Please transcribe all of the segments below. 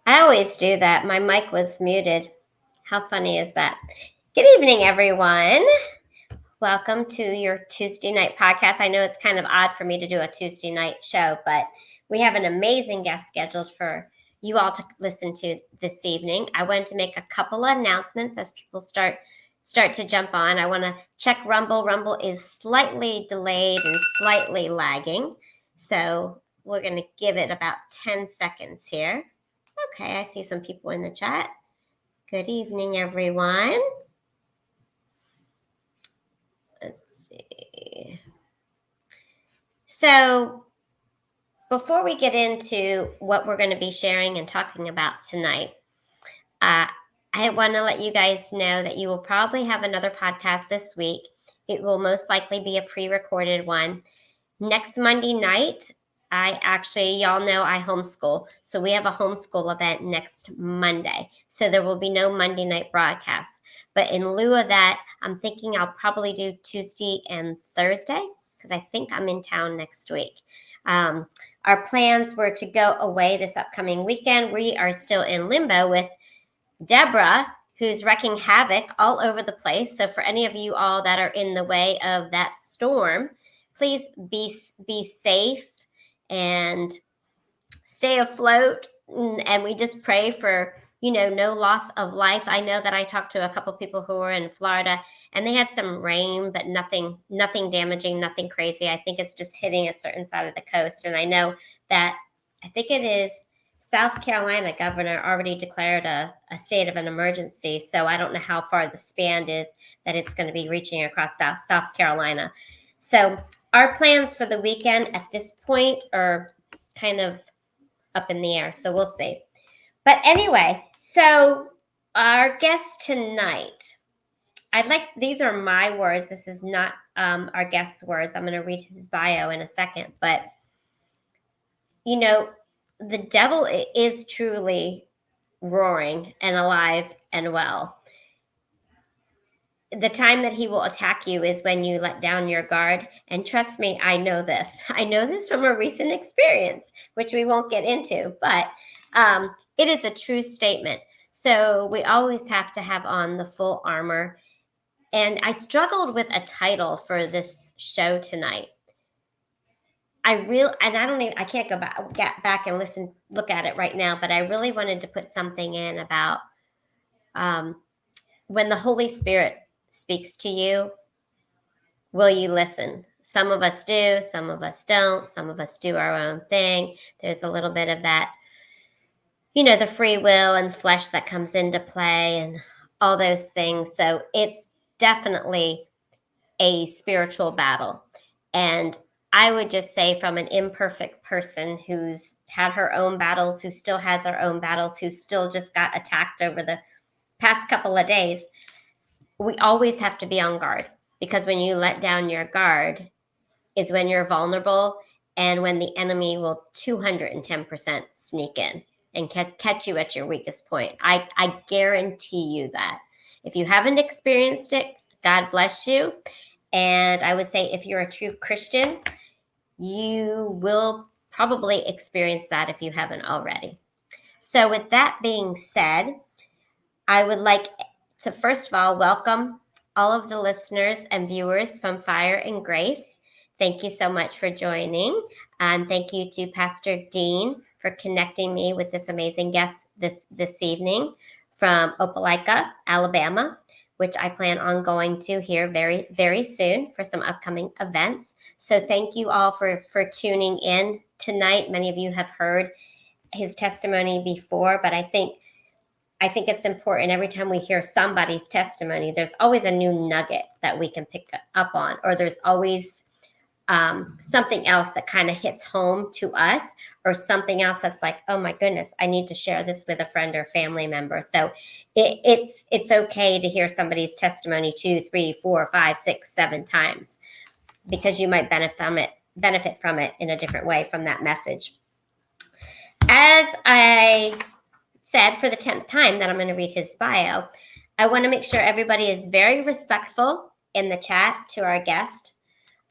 I always do that. My mic was muted. How funny is that? Good evening, everyone. Welcome to your Tuesday night podcast. I know it's kind of odd for me to do a Tuesday night show, but we have an amazing guest scheduled for you all to listen to this evening. I wanted to make a couple of announcements as people start to jump on. I want to check Rumble. Rumble is slightly delayed and slightly lagging, so we're going to give it about 10 seconds here. Okay, I see some people in the chat. Good evening, everyone. Let's see. So before we get into what we're going to be sharing and talking about tonight, I want to let you guys know that you will probably have another podcast this week. It will most likely be a pre-recorded one. Next Monday night, y'all know I homeschool. So we have a homeschool event next Monday. So there will be no Monday night broadcast. But in lieu of that, I'm thinking I'll probably do Tuesday and Thursday because I think I'm in town next week. Our plans were to go away this upcoming weekend. We are still in limbo with Deborah, who's wreaking havoc all over the place. So for any of you all that are in the way of that storm, please be safe and stay afloat. And we just pray for, no loss of life. I know that I talked to a couple people who were in Florida and they had some rain, but nothing damaging, nothing crazy. I think it's just hitting a certain side of the coast. And I know that I think it is South Carolina governor already declared a state of an emergency. So I don't know how far the span is that it's going to be reaching across South Carolina. So our plans for the weekend at this point are kind of up in the air. So we'll see. But anyway, so our guest tonight, these are my words. This is not our guest's words. I'm going to read his bio in a second. But, the devil is truly roaring and alive and well. The time that he will attack you is when you let down your guard. And trust me, I know this. I know this from a recent experience, which we won't get into, but it is a true statement. So we always have to have on the full armor. And I struggled with a title for this show tonight. I can't go back and look at it right now, but I really wanted to put something in about when the Holy Spirit speaks to you, will you listen? Some of us do, some of us don't, some of us do our own thing. There's a little bit of that, the free will and flesh that comes into play and all those things. So it's definitely a spiritual battle. And I would just say, from an imperfect person who's had her own battles, who still has her own battles, who still just got attacked over the past couple of days, we always have to be on guard, because when you let down your guard is when you're vulnerable and when the enemy will 210% sneak in and catch you at your weakest point. I guarantee you that. If you haven't experienced it, God bless you. And I would say if you're a true Christian, you will probably experience that if you haven't already. So with that being said, I would like to first of all welcome all of the listeners and viewers from Fire and Grace. Thank you so much for joining. And thank you to Pastor Dean for connecting me with this amazing guest this evening from Opelika, Alabama, which I plan on going to here very, very soon for some upcoming events. So thank you all for tuning in tonight. Many of you have heard his testimony before, but I think it's important every time we hear somebody's testimony, there's always a new nugget that we can pick up on, or there's always something else that kind of hits home to us, or something else that's like, oh my goodness, I need to share this with a friend or family member. So it's okay to hear somebody's testimony 2, 3, 4, 5, 6, 7 times, because you might benefit from it in a different way from that message. As I said for the 10th time that I'm going to read his bio, I want to make sure everybody is very respectful in the chat to our guest.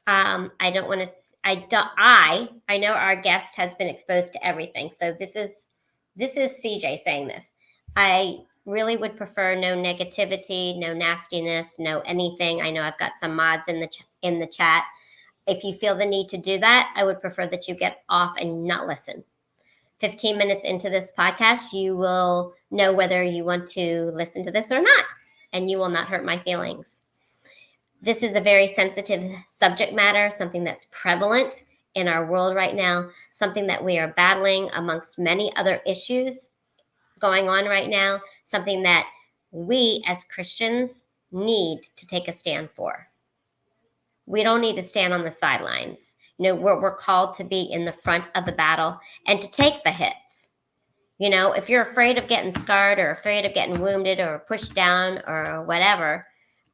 I don't want to. I know our guest has been exposed to everything, so this is CJ saying this. I really would prefer no negativity, no nastiness, no anything. I know I've got some mods in the chat. If you feel the need to do that, I would prefer that you get off and not listen. 15 minutes into this podcast, you will know whether you want to listen to this or not, and you will not hurt my feelings. This is a very sensitive subject matter, something that's prevalent in our world right now, something that we are battling amongst many other issues going on right now, something that we as Christians need to take a stand for. We don't need to stand on the sidelines. We're called to be in the front of the battle and to take the hits. If you're afraid of getting scarred or afraid of getting wounded or pushed down or whatever,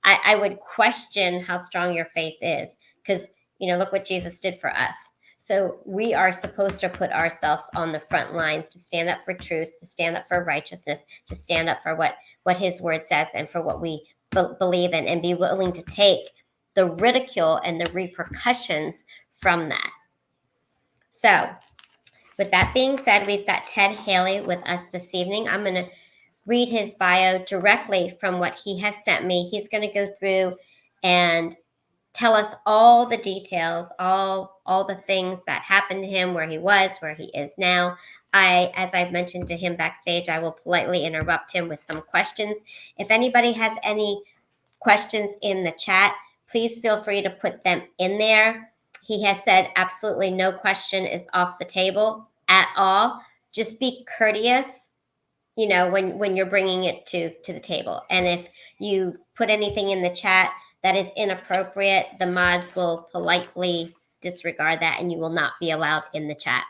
I would question how strong your faith is, because, look what Jesus did for us. So we are supposed to put ourselves on the front lines to stand up for truth, to stand up for righteousness, to stand up for what his word says and for what we believe in, and be willing to take the ridicule and the repercussions from that. So with that being said, we've got Ted Halley with us this evening. I'm going to read his bio directly from what he has sent me. He's going to go through and tell us all the details, all the things that happened to him, where he was, where he is now. As I've mentioned to him backstage, I will politely interrupt him with some questions. If anybody has any questions in the chat, please feel free to put them in there. He has said absolutely no question is off the table at all. Just be courteous, when you're bringing it to the table. And if you put anything in the chat that is inappropriate, the mods will politely disregard that, and you will not be allowed in the chat.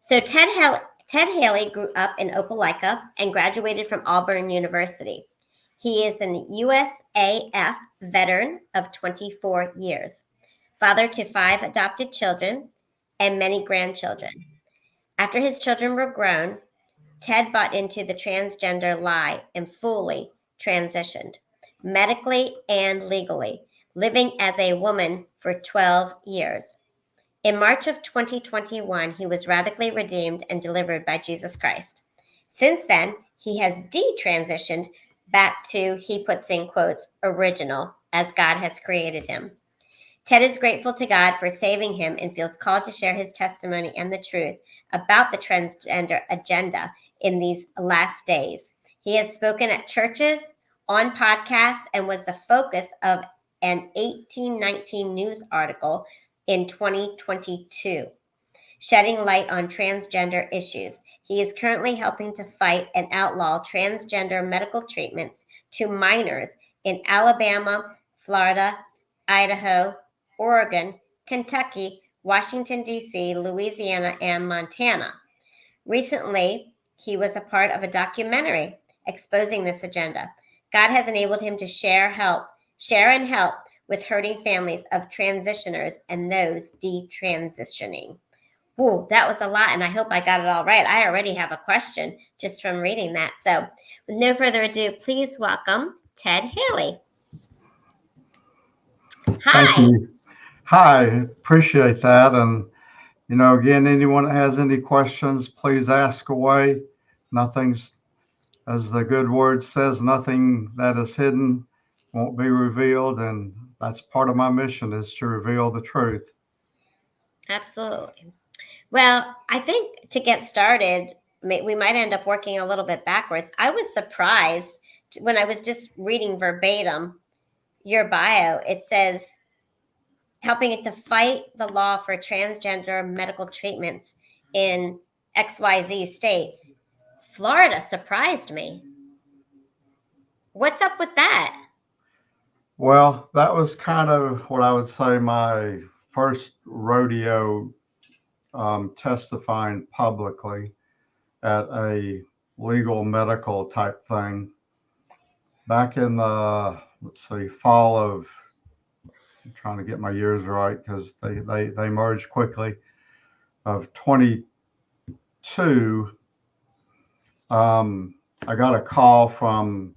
So Ted Halley grew up in Opelika and graduated from Auburn University. He is an USAF veteran of 24 years, father to 5 adopted children and many grandchildren. After his children were grown, Ted bought into the transgender lie and fully transitioned, medically and legally, living as a woman for 12 years. In March of 2021, he was radically redeemed and delivered by Jesus Christ. Since then, he has detransitioned back to, he puts in quotes, original, as God has created him. Ted is grateful to God for saving him and feels called to share his testimony and the truth about the transgender agenda in these last days. He has spoken at churches, on podcasts, and was the focus of an 1819 news article in 2022, shedding light on transgender issues. He is currently helping to fight and outlaw transgender medical treatments to minors in Alabama, Florida, Idaho, Oregon, Kentucky, Washington, D.C., Louisiana, and Montana. Recently, he was a part of a documentary exposing this agenda. God has enabled him to share and help with hurting families of transitioners and those detransitioning. Whoa, that was a lot, and I hope I got it all right. I already have a question just from reading that. So with no further ado, please welcome Ted Halley. Hi. Thank you. Hi, appreciate that. And, again, anyone that has any questions, please ask away. Nothing's, as the good word says, nothing that is hidden won't be revealed. And that's part of my mission, is to reveal the truth. Absolutely. Well, I think to get started, we might end up working a little bit backwards. I was surprised when I was just reading verbatim your bio. It says helping it to fight the law for transgender medical treatments in XYZ states. Florida surprised me. What's up with that? Well, that was kind of what I would say my first rodeo testifying publicly at a legal medical type thing back in the, let's see, fall of, I'm trying to get my years right because they merged quickly, of 22. I got a call from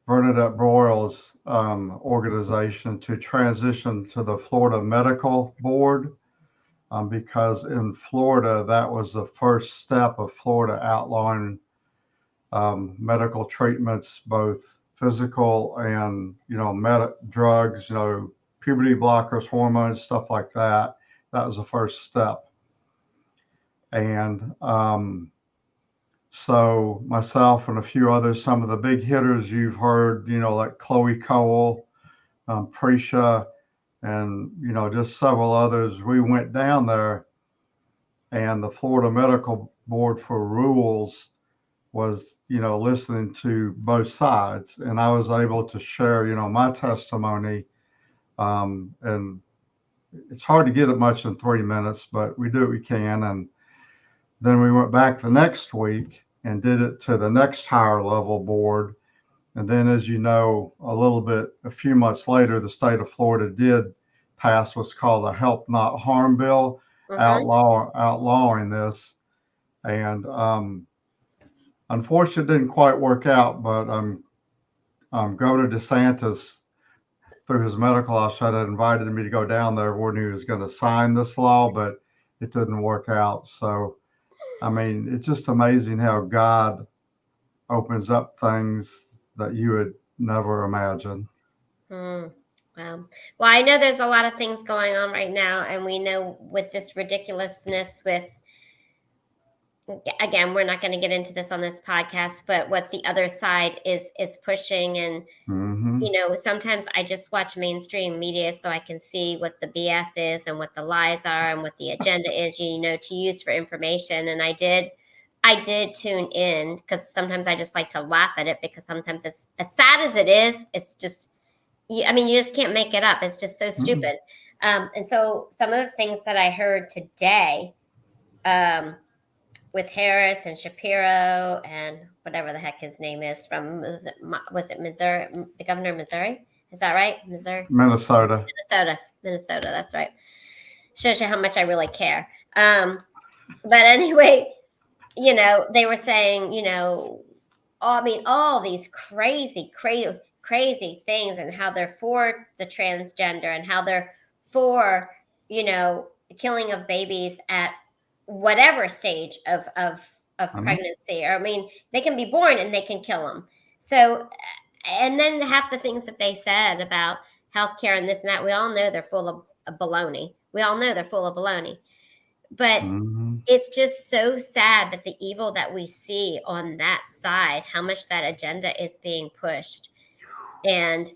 Bernadette Broyles' organization to transition to the Florida Medical Board, because in Florida, that was the first step of Florida outlawing medical treatments, both physical and, drugs, puberty blockers, hormones, stuff like that. That was the first step. And so myself and a few others, some of the big hitters you've heard, like Chloe Cole, Prisha, and, just several others, we went down there, and the Florida Medical Board for Rules was, listening to both sides. And I was able to share, my testimony. And it's hard to get it much in 3 minutes, but we do what we can. And then we went back the next week and did it to the next higher level board. And then, as you know, a few months later, the state of Florida did pass what's called the Help Not Harm Bill, outlawing this. And unfortunately, it didn't quite work out, but Governor DeSantis, through his medical officer, had invited me to go down there when he was going to sign this law, but it didn't work out. So, I mean, it's just amazing how God opens up things that you would never imagine. Wow. Well, I know there's a lot of things going on right now, and we know with this ridiculousness with, again, we're not going to get into this on this podcast, but what the other side is pushing. And sometimes I just watch mainstream media so I can see what the BS is and what the lies are and what the agenda is, to use for information. And I did tune in because sometimes I just like to laugh at it, because sometimes it's, as sad as it is, it's just, you just can't make it up. It's just so stupid. And so some of the things that I heard today, with Harris and Shapiro and whatever the heck his name is from, was it Missouri, the governor of Missouri? Is that right? Minnesota. That's right. Shows you how much I really care. But anyway, they were saying, all these crazy things, and how they're for the transgender, and how they're for, killing of babies at whatever stage of pregnancy. Or, they can be born and they can kill them. So, and then half the things that they said about healthcare and this and that, we all know they're full of baloney. But it's just so sad that the evil that we see on that side, how much that agenda is being pushed. And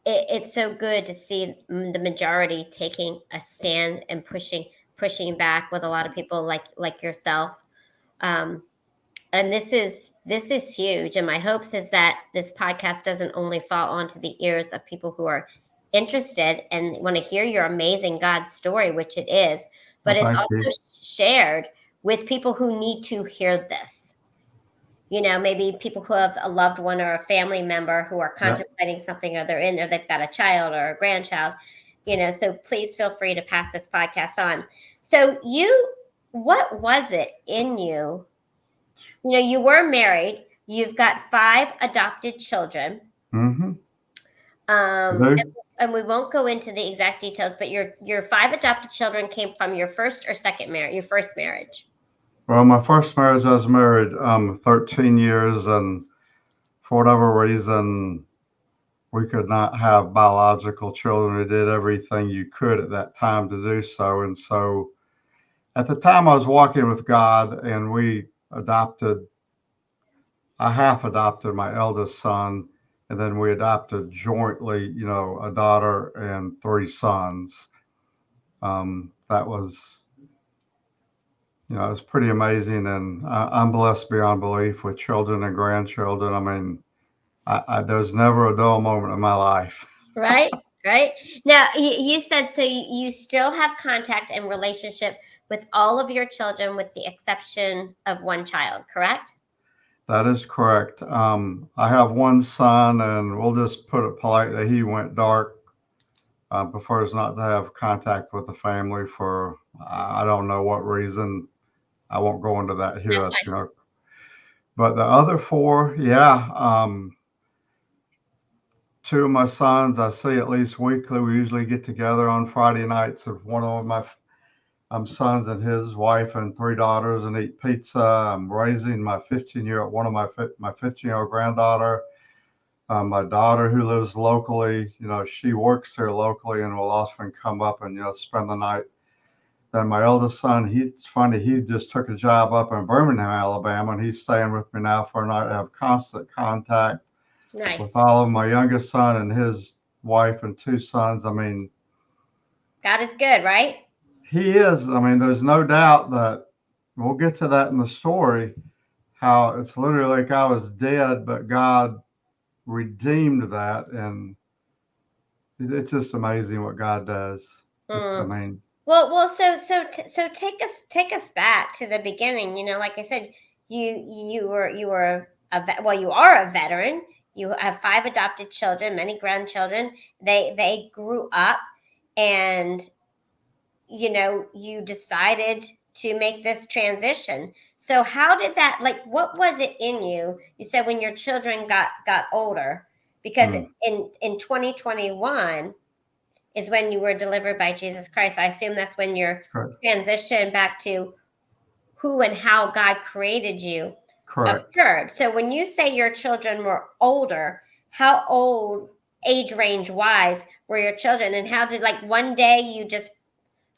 it's so good to see the majority taking a stand and pushing back with a lot of people like yourself. And this is huge. And my hopes is that this podcast doesn't only fall onto the ears of people who are interested and want to hear your amazing God story, which it is, but it's also shared with people who need to hear this. Maybe people who have a loved one or a family member who are contemplating something, or they've got a child or a grandchild, so please feel free to pass this podcast on. So what was it in you? You were married, you've got 5 adopted children. And we won't go into the exact details, but your 5 adopted children came from your first or second marriage, your first marriage? Well, my first marriage, I was married 13 years, and for whatever reason, we could not have biological children. We did everything you could at that time to do so. And so at the time I was walking with God, and I half adopted my eldest son, and then we adopted jointly, a daughter and three sons. That was, it was pretty amazing. And I'm blessed beyond belief with children and grandchildren. I mean, there's never a dull moment in my life. Right, right. Now, you said so you still have contact and relationship with all of your children with the exception of one child, correct? That is correct. I have one son, and we'll just put it politely, he went dark. Prefers not to have contact with the family for I don't know what reason. I won't go into that here. That's That's, fine. But the other four, yeah. Two of my sons I see at least weekly. We usually get together on Friday nights of one of my sons and his wife and three daughters and eat pizza. I'm raising my 15-year-old, one of my 15-year-old granddaughter. My daughter who lives locally, she works here locally and will often come up and, spend the night. Then my eldest son, it's funny, he just took a job up in Birmingham, Alabama, and he's staying with me now for a night. I have constant contact Nice. with all of my youngest son and his wife and two sons. I mean, God is good, right? he is. I mean, there's no doubt that we'll get to that in the story, how it's literally like I was dead, but God redeemed that. And it's just amazing what God does. I mean, well, so take us back to the beginning. Like I said, you were you are a veteran. You have 5 adopted children, many grandchildren. They grew up, and you decided to make this transition. So how did that, like, what was it in you? You said when your children got older, because in 2021 is when you were delivered by Jesus Christ. I assume that's when your correct. transition back to who and how God created you Correct. occurred. So when you say your children were older, how old, age range wise, were your children? And how did, like, one day you just,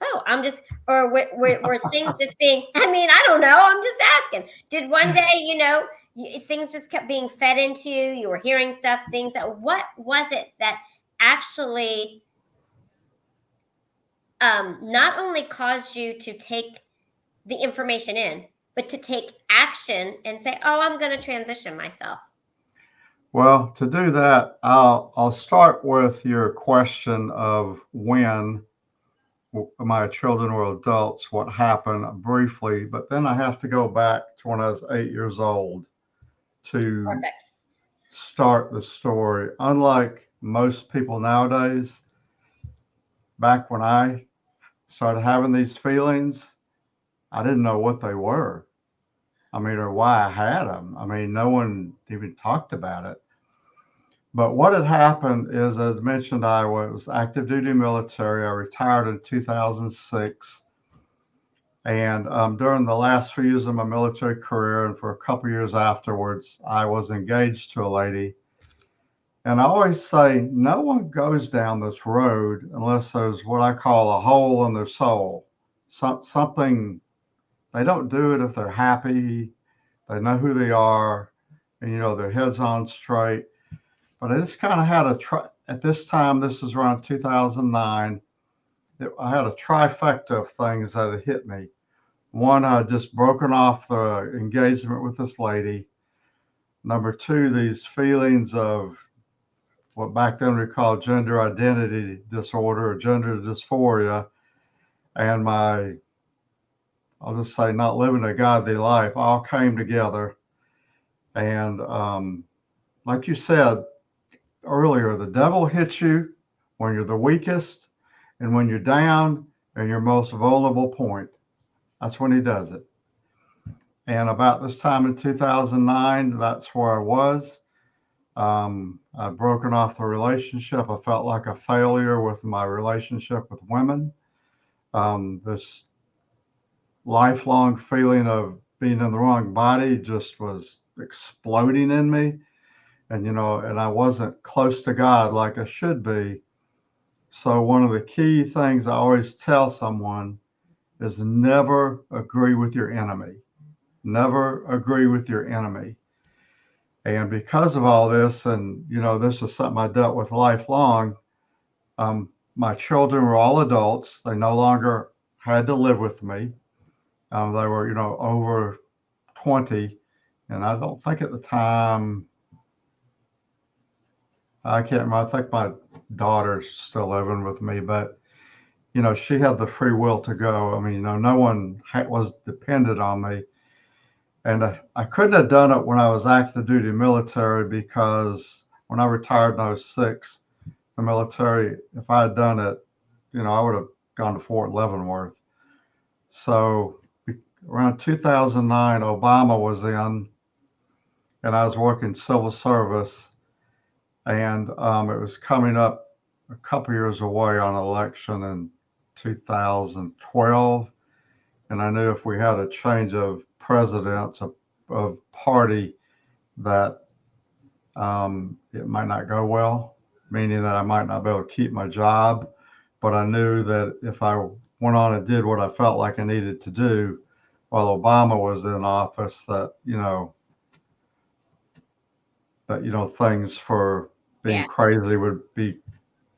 oh, I'm just, or were things just being, I mean, I don't know. I'm just asking. Did one day, things just kept being fed into you? You were hearing stuff, things that, what was it that actually not only caused you to take the information in, but to take action and say, "Oh, I'm going to transition myself." Well, to do that, I'll start with your question of when my children were adults, what happened briefly, but then I have to go back to when I was 8 years old to Perfect. start the story. Unlike most people nowadays, back when I started having these feelings, I didn't know what they were. I mean, or why I had them. I mean, no one even talked about it. But what had happened is, as mentioned, I was active duty military. I retired in 2006. And during the last few years of my military career, and for a couple years afterwards, I was engaged to a lady. And I always say, no one goes down this road unless there's what I call a hole in their soul. Something, they don't do it if they're happy, they know who they are, and their head's on straight. But I just kind of had at this time, this is around 2009, I had a trifecta of things that had hit me. One, I had just broken off the engagement with this lady. Number two, these feelings of what back then we called gender identity disorder or gender dysphoria, and I'll just say, not living a godly life, all came together. And like you said earlier, the devil hits you when you're the weakest and when you're down and your most vulnerable point. That's when he does it. And about this time in 2009, that's where I was. I'd broken off the relationship. I felt like a failure with my relationship with women. This lifelong feeling of being in the wrong body just was exploding in me. and and I wasn't close to God like I should be. So one of the key things I always tell someone is never agree with your enemy. Never agree with your enemy. And because of all this, and this was something I dealt with lifelong. My children were all adults. They no longer had to live with me. They were, over 20, and I don't think at the time, I can't remember. I think my daughter's still living with me, but she had the free will to go. I mean, no one was dependent on me. And I couldn't have done it when I was active duty military, because when I retired in '06, the military, if I had done it, I would have gone to Fort Leavenworth. So around 2009, Obama was in, and I was working civil service, and it was coming up a couple years away on election in 2012. And I knew if we had a change of presidents of party, that it might not go well, meaning that I might not be able to keep my job. But I knew that if I went on and did what I felt like I needed to do while Obama was in office, that things for being Yeah. crazy would be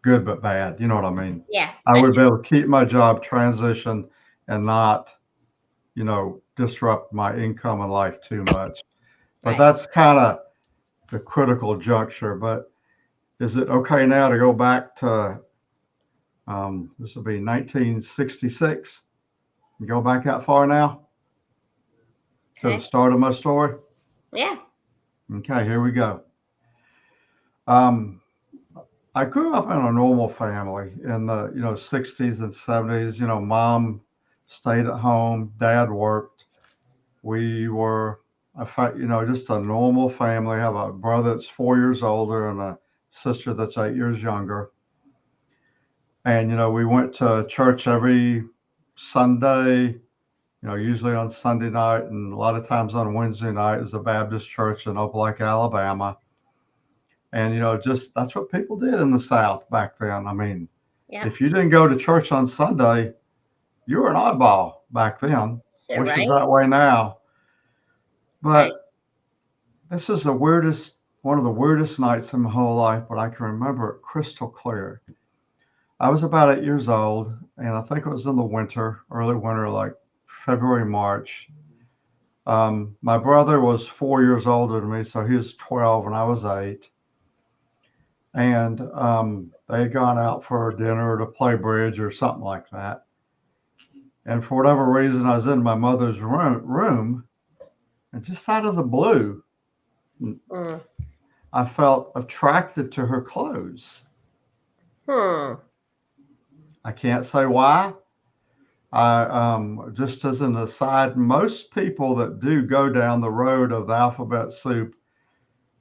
good but bad. You know what I mean? Yeah. I would be able to keep my job, transition, and not, disrupt my income and life too much. But Right. that's kind of the critical juncture. But is it okay now to go back to this will be 1966? Go back that far now to the Okay. start of my story? Yeah. Okay, here we go. Um, I grew up in a normal family in the 60s and 70s. Mom stayed at home, dad worked. We were, just a normal family. I have a brother that's 4 years older and a sister that's 8 years younger. And we went to church every Sunday. Usually on Sunday night, and a lot of times on Wednesday night is a Baptist church in Opelika, Alabama. And just that's what people did in the South back then. I mean, Yeah. if you didn't go to church on Sunday, you were an oddball back then. Yeah. Wish is Right. that way now. Right. But this is one of the weirdest nights in my whole life, but I can remember it crystal clear. I was about 8 years old, and I think it was in the winter, early winter, like February, March. My brother was 4 years older than me, so he was 12 and I was 8. And they had gone out for dinner to play bridge or something like that. And for whatever reason, I was in my mother's room, and just out of the blue, Mm. I felt attracted to her clothes. Hmm. I can't say why. I just as an aside, most people that do go down the road of the alphabet soup,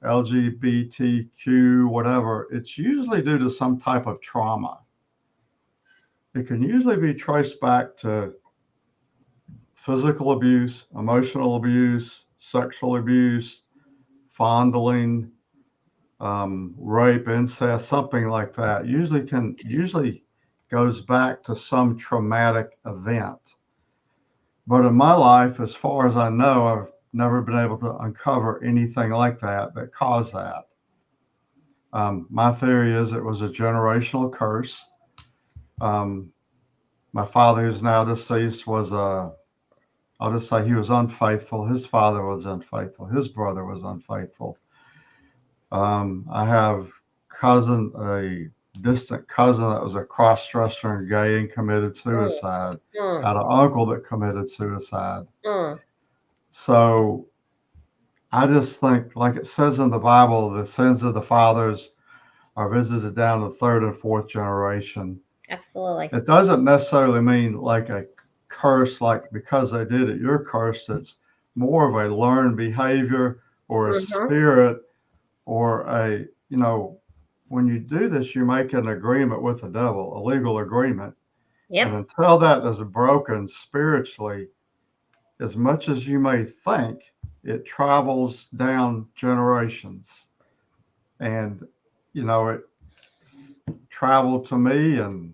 LGBTQ, whatever, it's usually due to some type of trauma. It can usually be traced back to physical abuse, emotional abuse, sexual abuse, fondling, rape, incest, something like that. Usually goes back to some traumatic event. But in my life, as far as I know, I've never been able to uncover anything like that caused that. My theory is it was a generational curse. Um, my father, who's now deceased, I'll just say he was unfaithful. His father was unfaithful. His brother was unfaithful. I have a distant cousin that was a cross-dresser and gay and committed Mm. suicide. I Mm. had an uncle that committed suicide. Mm. So I just think, like it says in the Bible, the sins of the fathers are visited down to the third and fourth generation. Absolutely. It doesn't necessarily mean like a curse, like because they did it, you're cursed. It's more of a learned behavior or a Mm-hmm. spirit or when you do this, you make an agreement with the devil, a legal agreement. And Yep. until that is broken spiritually, as much as you may think, it travels down generations. And, it traveled to me. And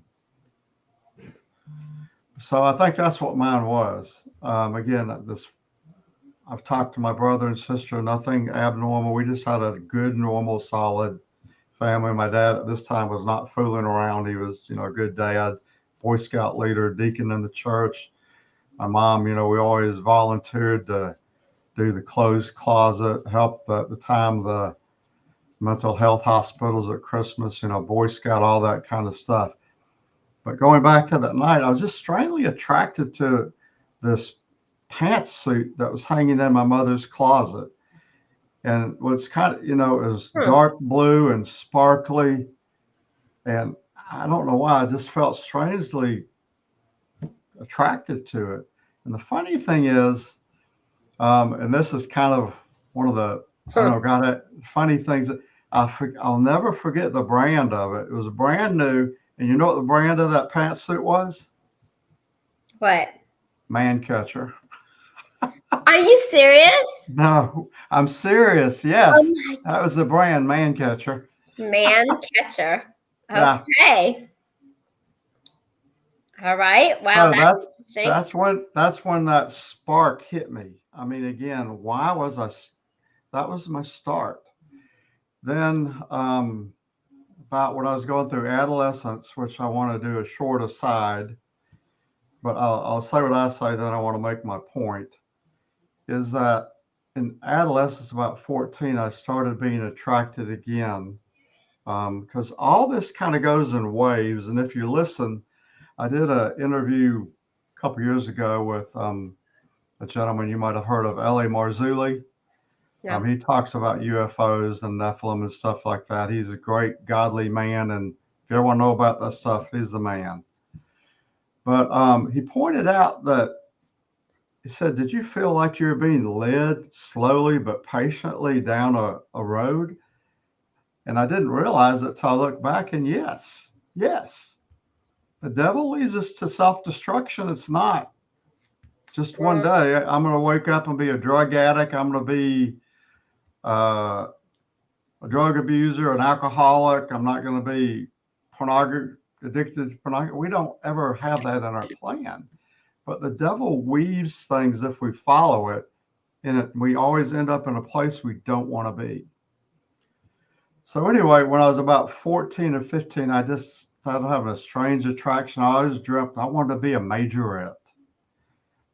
so I think that's what mine was. Again, I've talked to my brother and sister, nothing abnormal. We just had a good, normal, solid family. My dad at this time was not fooling around. He was, a good dad, Boy Scout leader, deacon in the church. My mom, we always volunteered to do the clothes closet, help at the time the mental health hospitals at Christmas, Boy Scout, all that kind of stuff. But going back to that night, I was just strangely attracted to this pantsuit that was hanging in my mother's closet. And what's kind of, it was dark blue and sparkly. And I don't know why, I just felt strangely attracted to it. And the funny thing is, and this is kind of one of the, I don't know, God, funny things that I'll never forget the brand of it. It was brand new. And you know what the brand of that pantsuit was? What? Man Catcher. Are you serious? No, I'm serious. Yes. Oh, that was the brand, Man Catcher. Man Catcher. Okay. Yeah. All right. Wow, so that's when that spark hit me. I mean, again, why was that was my start. Then about when I was going through adolescence, which I want to do a short aside, but I'll say what I say, then I want to make my point, is that in adolescence, about 14, I started being attracted again, because all this kind of goes in waves. And if you listen, I did an interview a couple years ago with a gentleman you might have heard of, Ellie Marzulli. Yeah. He talks about UFOs and Nephilim and stuff like that. He's a great godly man, and if you ever want to know about that stuff, he's the man. But he pointed out that, he said, did you feel like you were being led slowly but patiently down a road? And I didn't realize it till I looked back, and yes, the devil leads us to self-destruction. It's not just one day, I'm going to wake up and be a drug addict. I'm going to be a drug abuser, an alcoholic. I'm not going to be addicted to pornography. We don't ever have that in our plan. But the devil weaves things if we follow it, and we always end up in a place we don't want to be. So anyway, when I was about 14 or 15, I just started having a strange attraction. I always dreamt I wanted to be a majorette.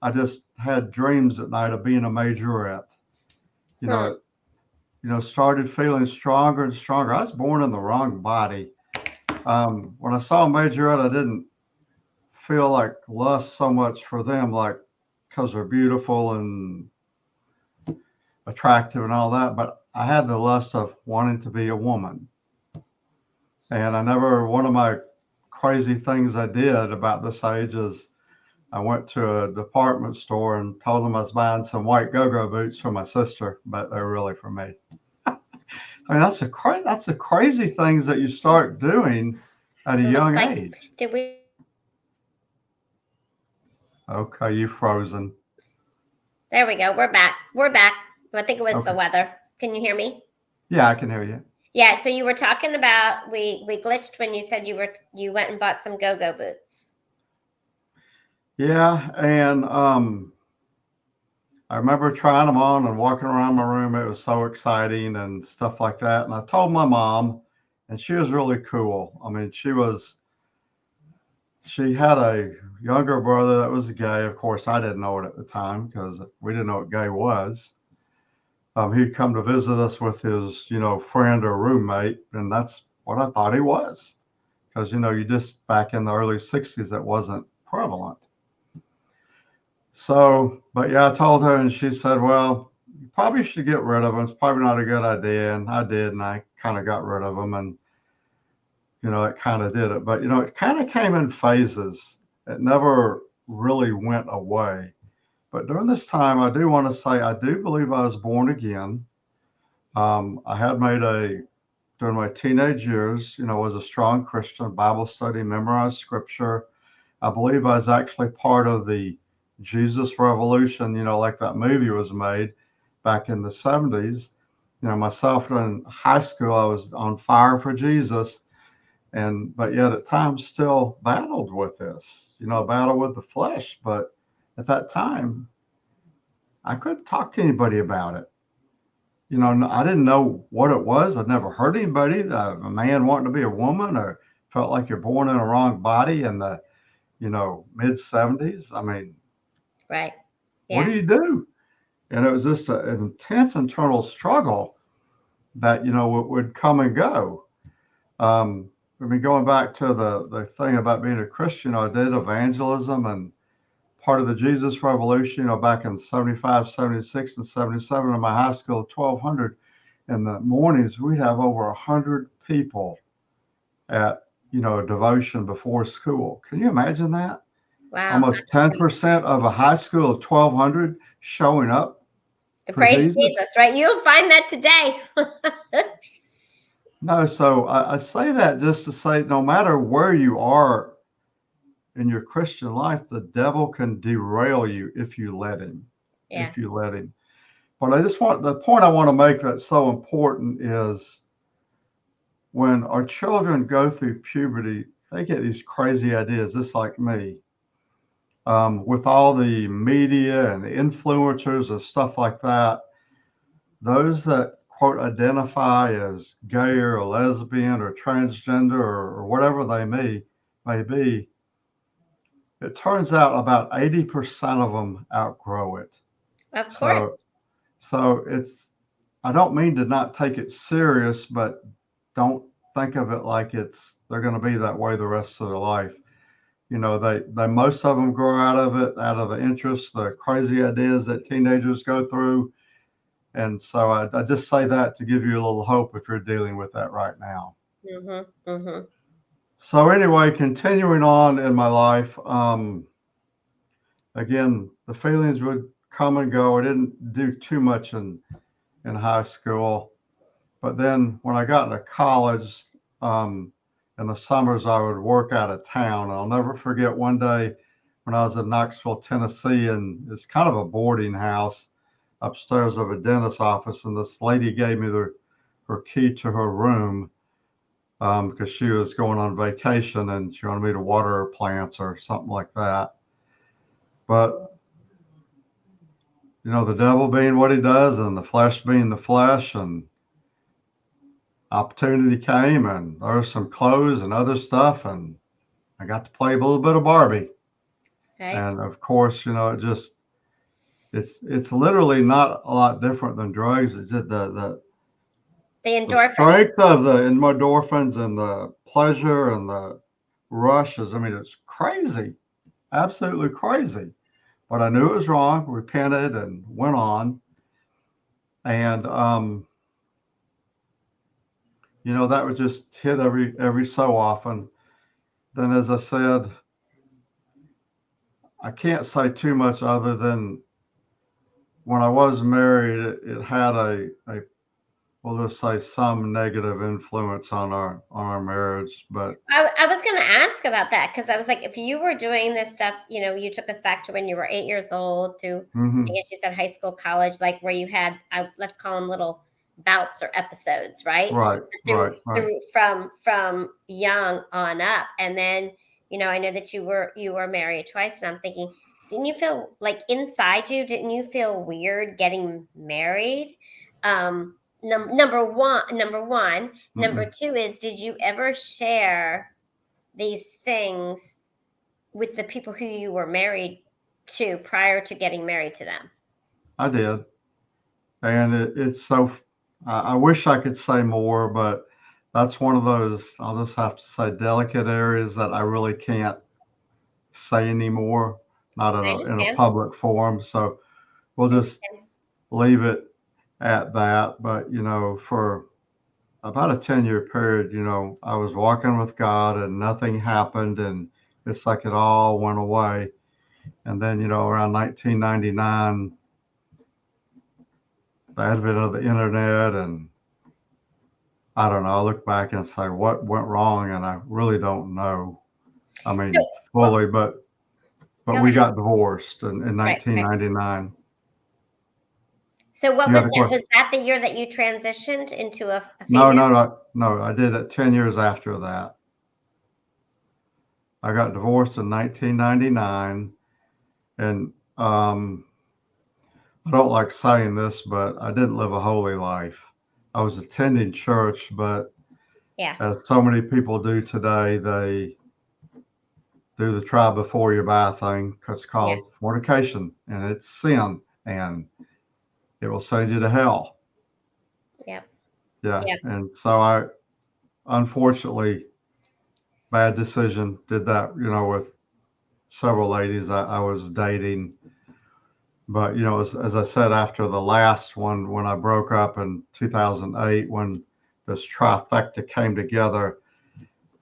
I just had dreams at night of being a majorette. Started feeling stronger and stronger. I was born in the wrong body. When I saw a majorette, I didn't feel like lust so much for them, like because they're beautiful and attractive and all that. But I had the lust of wanting to be a woman. And one of my crazy things I did about this age is I went to a department store and told them I was buying some white go-go boots for my sister, but they're really for me. I mean, that's the crazy things that you start doing at a young age. Did we? Okay, you frozen. There we go. We're back. I think it was the weather. Can you hear me? Yeah, I can hear you. Yeah. So you were talking about we glitched when you said you went and bought some go-go boots. Yeah, and I remember trying them on and walking around my room. It was so exciting and stuff like that. And I told my mom, and she was really cool. I mean, she had a younger brother that was gay. Of course, I didn't know it at the time because we didn't know what gay was. He'd come to visit us with his, friend or roommate, and that's what I thought he was. Because, you just back in the early 60s, that wasn't prevalent. So, but yeah, I told her, and she said, well, you probably should get rid of them. It's probably not a good idea. And I did, and I kind of got rid of them, and, it kind of did it. But, it kind of came in phases. It never really went away. But during this time, I do want to say, I do believe I was born again. I had during my teenage years, was a strong Christian, Bible study, memorized scripture. I believe I was actually part of the Jesus Revolution, like that movie was made back in the 70s. myself during high school, I was on fire for Jesus, but yet at times still battled with this, battle with the flesh. But at that time, I couldn't talk to anybody about it. I didn't know what it was. I'd never heard anybody, a man wanting to be a woman, or felt like you're born in a wrong body in the, mid 70s. I mean, Right. what do Yeah. you do? And it was just an intense internal struggle that, would come and go. I mean, going back to the thing about being a Christian, I did evangelism and part of the Jesus Revolution, back in 75, 76, and 77 in my high school, 1,200. In the mornings, we'd have over 100 people at, a devotion before school. Can you imagine that? Wow. Almost 10% of a high school of 1,200 showing up The for praise Jesus. Jesus, right? You'll find that today. No, so I say that just to say, no matter where you are in your Christian life, the devil can derail you if you let him. Yeah. If you let him. But the point I want to make that's so important is when our children go through puberty, they get these crazy ideas, just like me. With all the media and the influencers and stuff like that, those that quote identify as gay or lesbian or transgender or whatever they may be, it turns out about 80% of them outgrow it. Of course. So I don't mean to not take it serious, but don't think of it like they're going to be that way the rest of their life. They most of them grow out of it, out of the interests, the crazy ideas that teenagers go through. And so I just say that to give you a little hope if you're dealing with that right now. Mm-hmm. Mm-hmm. So anyway, continuing on in my life, again, the feelings would come and go. I didn't do too much in high school. But then when I got into college, in the summers, I would work out of town. I'll never forget one day when I was in Knoxville, Tennessee, and it's kind of a boarding house upstairs of a dentist's office. And this lady gave me her key to her room because she was going on vacation and she wanted me to water her plants or something like that. But, the devil being what he does and the flesh being the flesh, and opportunity came and there was some clothes and other stuff, and I got to play a little bit of Barbie. Right. And of course, it's literally not a lot different than drugs. It's just The the endorphins. strength of the endorphins and the pleasure and the rushes. I mean, it's crazy, absolutely crazy. But I knew it was wrong, repented, and went on. And that would just hit every so often. Then, as I said, I can't say too much other than when I was married, it had we'll just say some negative influence on our marriage. But I was going to ask about that because I was like, if you were doing this stuff, you took us back to when you were 8 years old through, I guess you said high school, college, like where you had, let's call them little bouts or episodes, right? right, Through right. from young on up, and then I know that you were married twice, and I'm thinking, didn't you feel like inside you? Didn't you feel weird getting married? Number one. Number two is, did you ever share these things with the people who you were married to prior to getting married to them? I did, and it's so. I wish I could say more, but that's one of those. I'll just have to say delicate areas that I really can't say anymore, not I in a understand. public forum. So we'll just leave it at that. But for about a 10-year period, I was walking with God and nothing happened, and it's like it all went away. And then, around 1999, the advent of the internet, and I don't know, I look back and say what went wrong, and I really don't know. I mean, fully, but Go we ahead. got divorced in Right. 1999. So what You was got a that? question? Was that the year that you transitioned into a No, female? no, no, no. I did it 10 years after that. I got divorced in 1999, and I don't like saying this, but I didn't live a holy life. I was attending church, but Yeah. as so many people do today, they do the try before you buy thing because it's Yeah. called fornication and it's sin and it will send you to hell. Yep. Yeah. Yep. And so I, unfortunately, bad decision, did that, with several ladies I was dating. But, as I said, after the last one, when I broke up in 2008, when this trifecta came together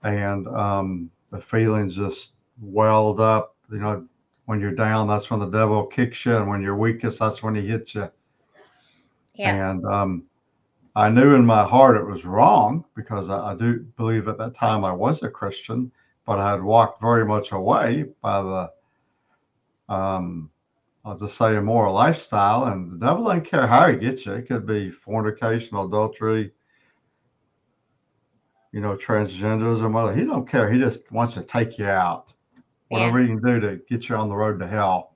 and the feelings just welled up, when you're down, that's when the devil kicks you. And when you're weakest, that's when he hits you. Yep. And I knew in my heart it was wrong because I do believe at that time I was a Christian, but I had walked very much away by um, I'll just say immoral lifestyle. And the devil doesn't care how he gets you. It could be fornication, adultery, transgenderism, whatever. He don't care. He just wants to take you out. Yeah. Whatever he can do to get you on the road to hell.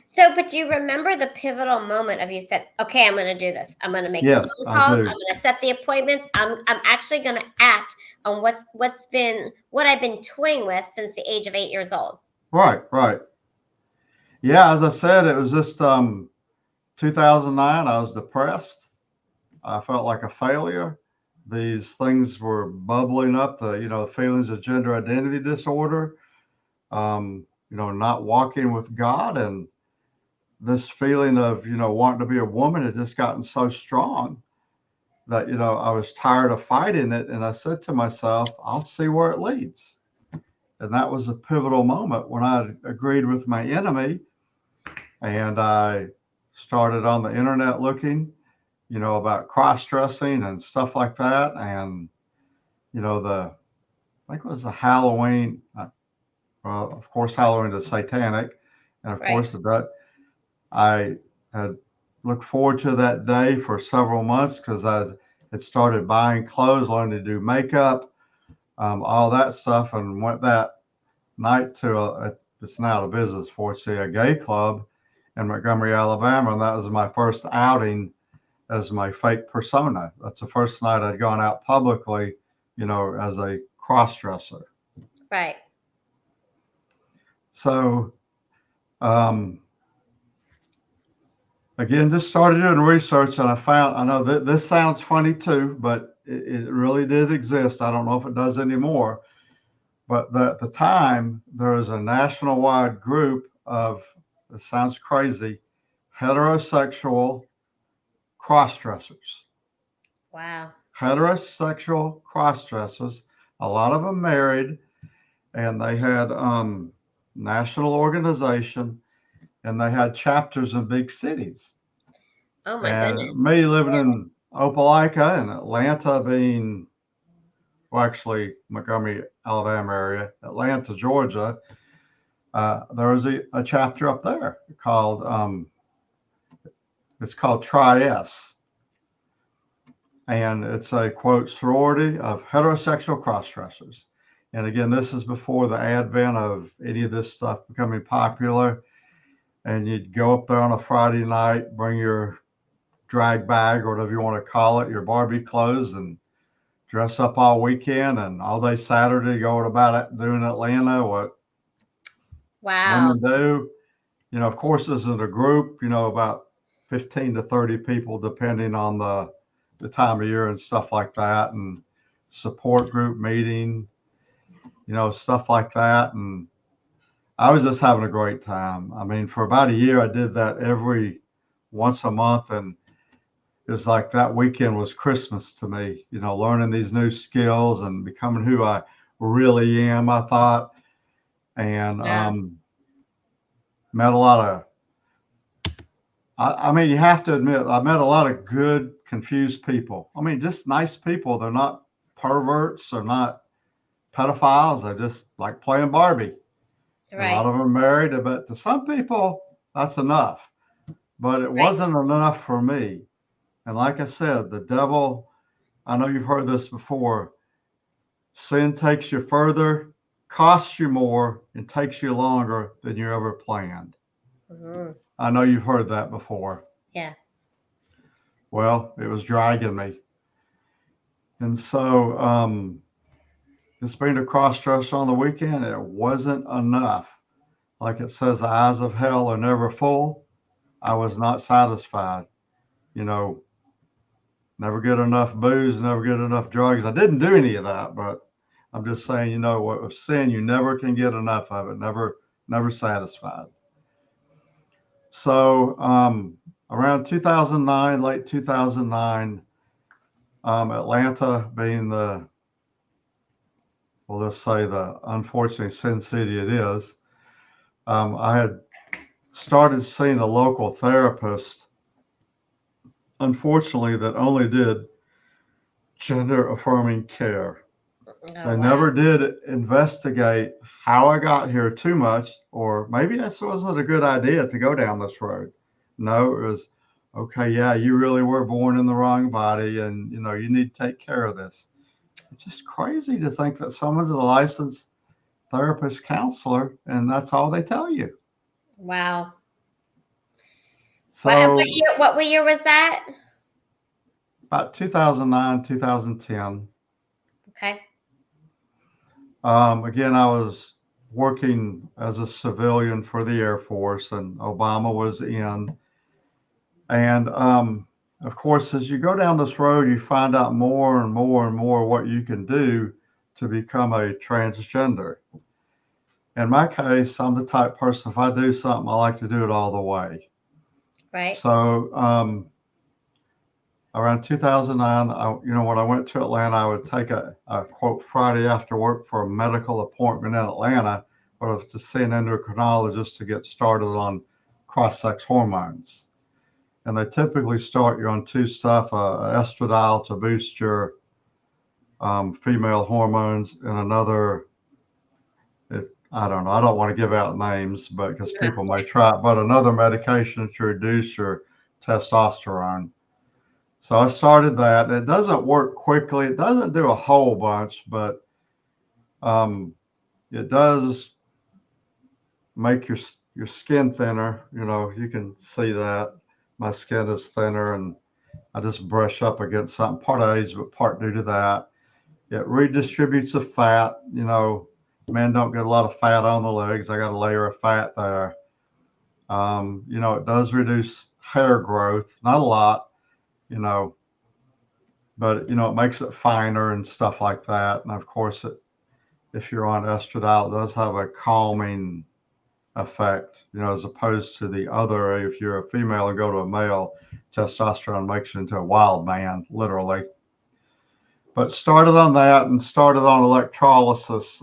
So, but do you remember the pivotal moment of you said, "Okay, I'm going to do this. I'm going to make the Yes, phone I calls. I'm do. going to set the appointments. I'm actually going to act on what I've been toying with since the age of 8 years old." Right, right. Yeah, as I said, it was just 2009. I was depressed. I felt like a failure. These things were bubbling up. The feelings of gender identity disorder. Not walking with God, and this feeling of wanting to be a woman had just gotten so strong that I was tired of fighting it, and I said to myself, I'll see where it leads. And that was a pivotal moment when I agreed with my enemy, and I started on the internet looking, about cross dressing and stuff like that. And I think it was the Halloween. Well, of course, Halloween is satanic, and of Right. course I had looked forward to that day for several months because I had started buying clothes, learning to do makeup, all that stuff, and went that night to it's now a business for a gay club in Montgomery, Alabama, and that was my first outing as my fake persona. That's the first night I'd gone out publicly, as a cross dresser. Right. So again, just started doing research, and I know that this sounds funny too, but it really did exist. I don't know if it does anymore, but at the time, there was a national wide group of, it sounds crazy, heterosexual cross dressers. Wow. Heterosexual cross dressers, a lot of them married, and they had national organization, and they had chapters in big cities. Oh my And goodness. me living in Opelika and Atlanta being, well, actually Montgomery, Alabama area, Atlanta, Georgia, there was a chapter up there called, it's called Tri-S. And it's a quote sorority of heterosexual cross dressers. And again, this is before the advent of any of this stuff becoming popular. And you'd go up there on a Friday night, bring your drag bag or whatever you want to call it, your Barbie clothes, and dress up all weekend and all day Saturday, going about it, doing Atlanta, what Wow. women do. Of course, this is a group, about 15 to 30 people, depending on the time of year and stuff like that, and support group meeting, stuff like that. And I was just having a great time. I mean, for about a year, I did that every once a month. And it was like that weekend was Christmas to me, learning these new skills and becoming who I really am, I thought. And Wow. met a lot of, I mean, you have to admit, I met a lot of good, confused people. I mean, just nice people. They're not perverts, they're not pedophiles. They just like playing Barbie. And a lot Right. of them are married, but to some people, that's enough. But it Right. wasn't enough for me. And like I said, the devil, I know you've heard this before, sin takes you further, costs you more, and takes you longer than you ever planned. Mm-hmm. I know you've heard that before. Yeah. Well, it was dragging me. And so, this being a cross dresser on the weekend, it wasn't enough. Like it says, the eyes of hell are never full. I was not satisfied. You know, never get enough booze, never get enough drugs. I didn't do any of that, but I'm just saying, with sin, you never can get enough of it. Never satisfied. So, around 2009, late 2009, Atlanta being let's say the unfortunate sin city it is, I had started seeing a local therapist, unfortunately, that only did gender affirming care. Oh, They wow. never did investigate how I got here too much, or maybe this wasn't a good idea to go down this road. No, it was okay. Yeah, you really were born in the wrong body, and you need to take care of this. It's just crazy to think that someone's a licensed therapist counselor, and that's all they tell you. Wow. So What year was that? about 2009, 2010. Okay. Again, I was working as a civilian for the Air Force, and Obama was in. And of course, as you go down this road, you find out more and more and more what you can do to become a transgender. In my case, I'm the type person, if I do something, I like to do it all the way. Right. So around 2009, when I went to Atlanta, I would take a quote Friday after work for a medical appointment in Atlanta, or to see an endocrinologist to get started on cross-sex hormones. And they typically start you on two stuff: estradiol to boost your female hormones, and another. I don't know. I don't want to give out names, but because Yeah. people may try it, but another medication to reduce your testosterone. So I started that. It doesn't work quickly. It doesn't do a whole bunch, but um, it does make your skin thinner. You can see that my skin is thinner, and I just brush up against something. Part age, but part due to that. It redistributes the fat. Men don't get a lot of fat on the legs. I got a layer of fat there. It does reduce hair growth, not a lot. You know, but it makes it finer and stuff like that. And of course, if you're on estradiol, it does have a calming effect. As opposed to the other. If you're a female and go to a male, testosterone makes you into a wild man, literally. But started on that and started on electrolysis.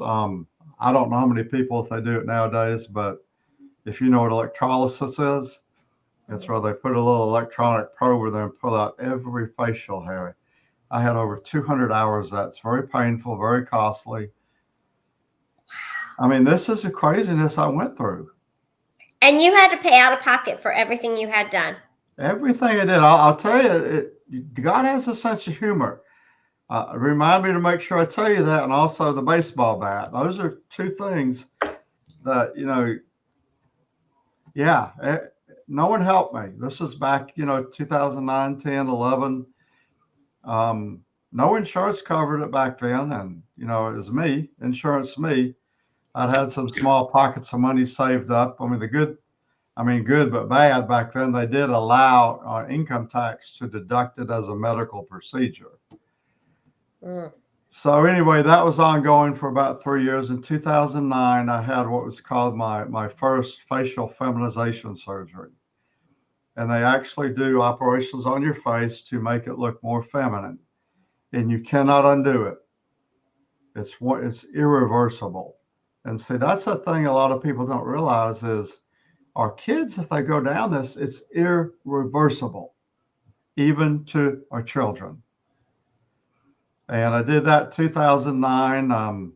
I don't know how many people if they do it nowadays, but if you know what electrolysis is, it's where they put a little electronic probe in there and pull out every facial hair. I had over 200 hours. That's very painful, very costly. I mean, this is the craziness I went through. And you had to pay out of pocket for everything you had done. Everything I did, I'll tell you, God has a sense of humor. Remind me to make sure I tell you that, and also the baseball bat. Those are two things that, yeah, no one helped me. This was back, 2009, 10, 11. No insurance covered it back then. And, it was me, insurance me. I'd had some small pockets of money saved up. I mean, good but bad back then. They did allow income tax to deduct it as a medical procedure. Mm. So anyway, that was ongoing for about 3 years. In 2009, I had what was called my first facial feminization surgery. And they actually do operations on your face to make it look more feminine. And you cannot undo it. It's irreversible. And see, that's the thing a lot of people don't realize is our kids, if they go down this, it's irreversible, even to our children. And I did that 2009. Of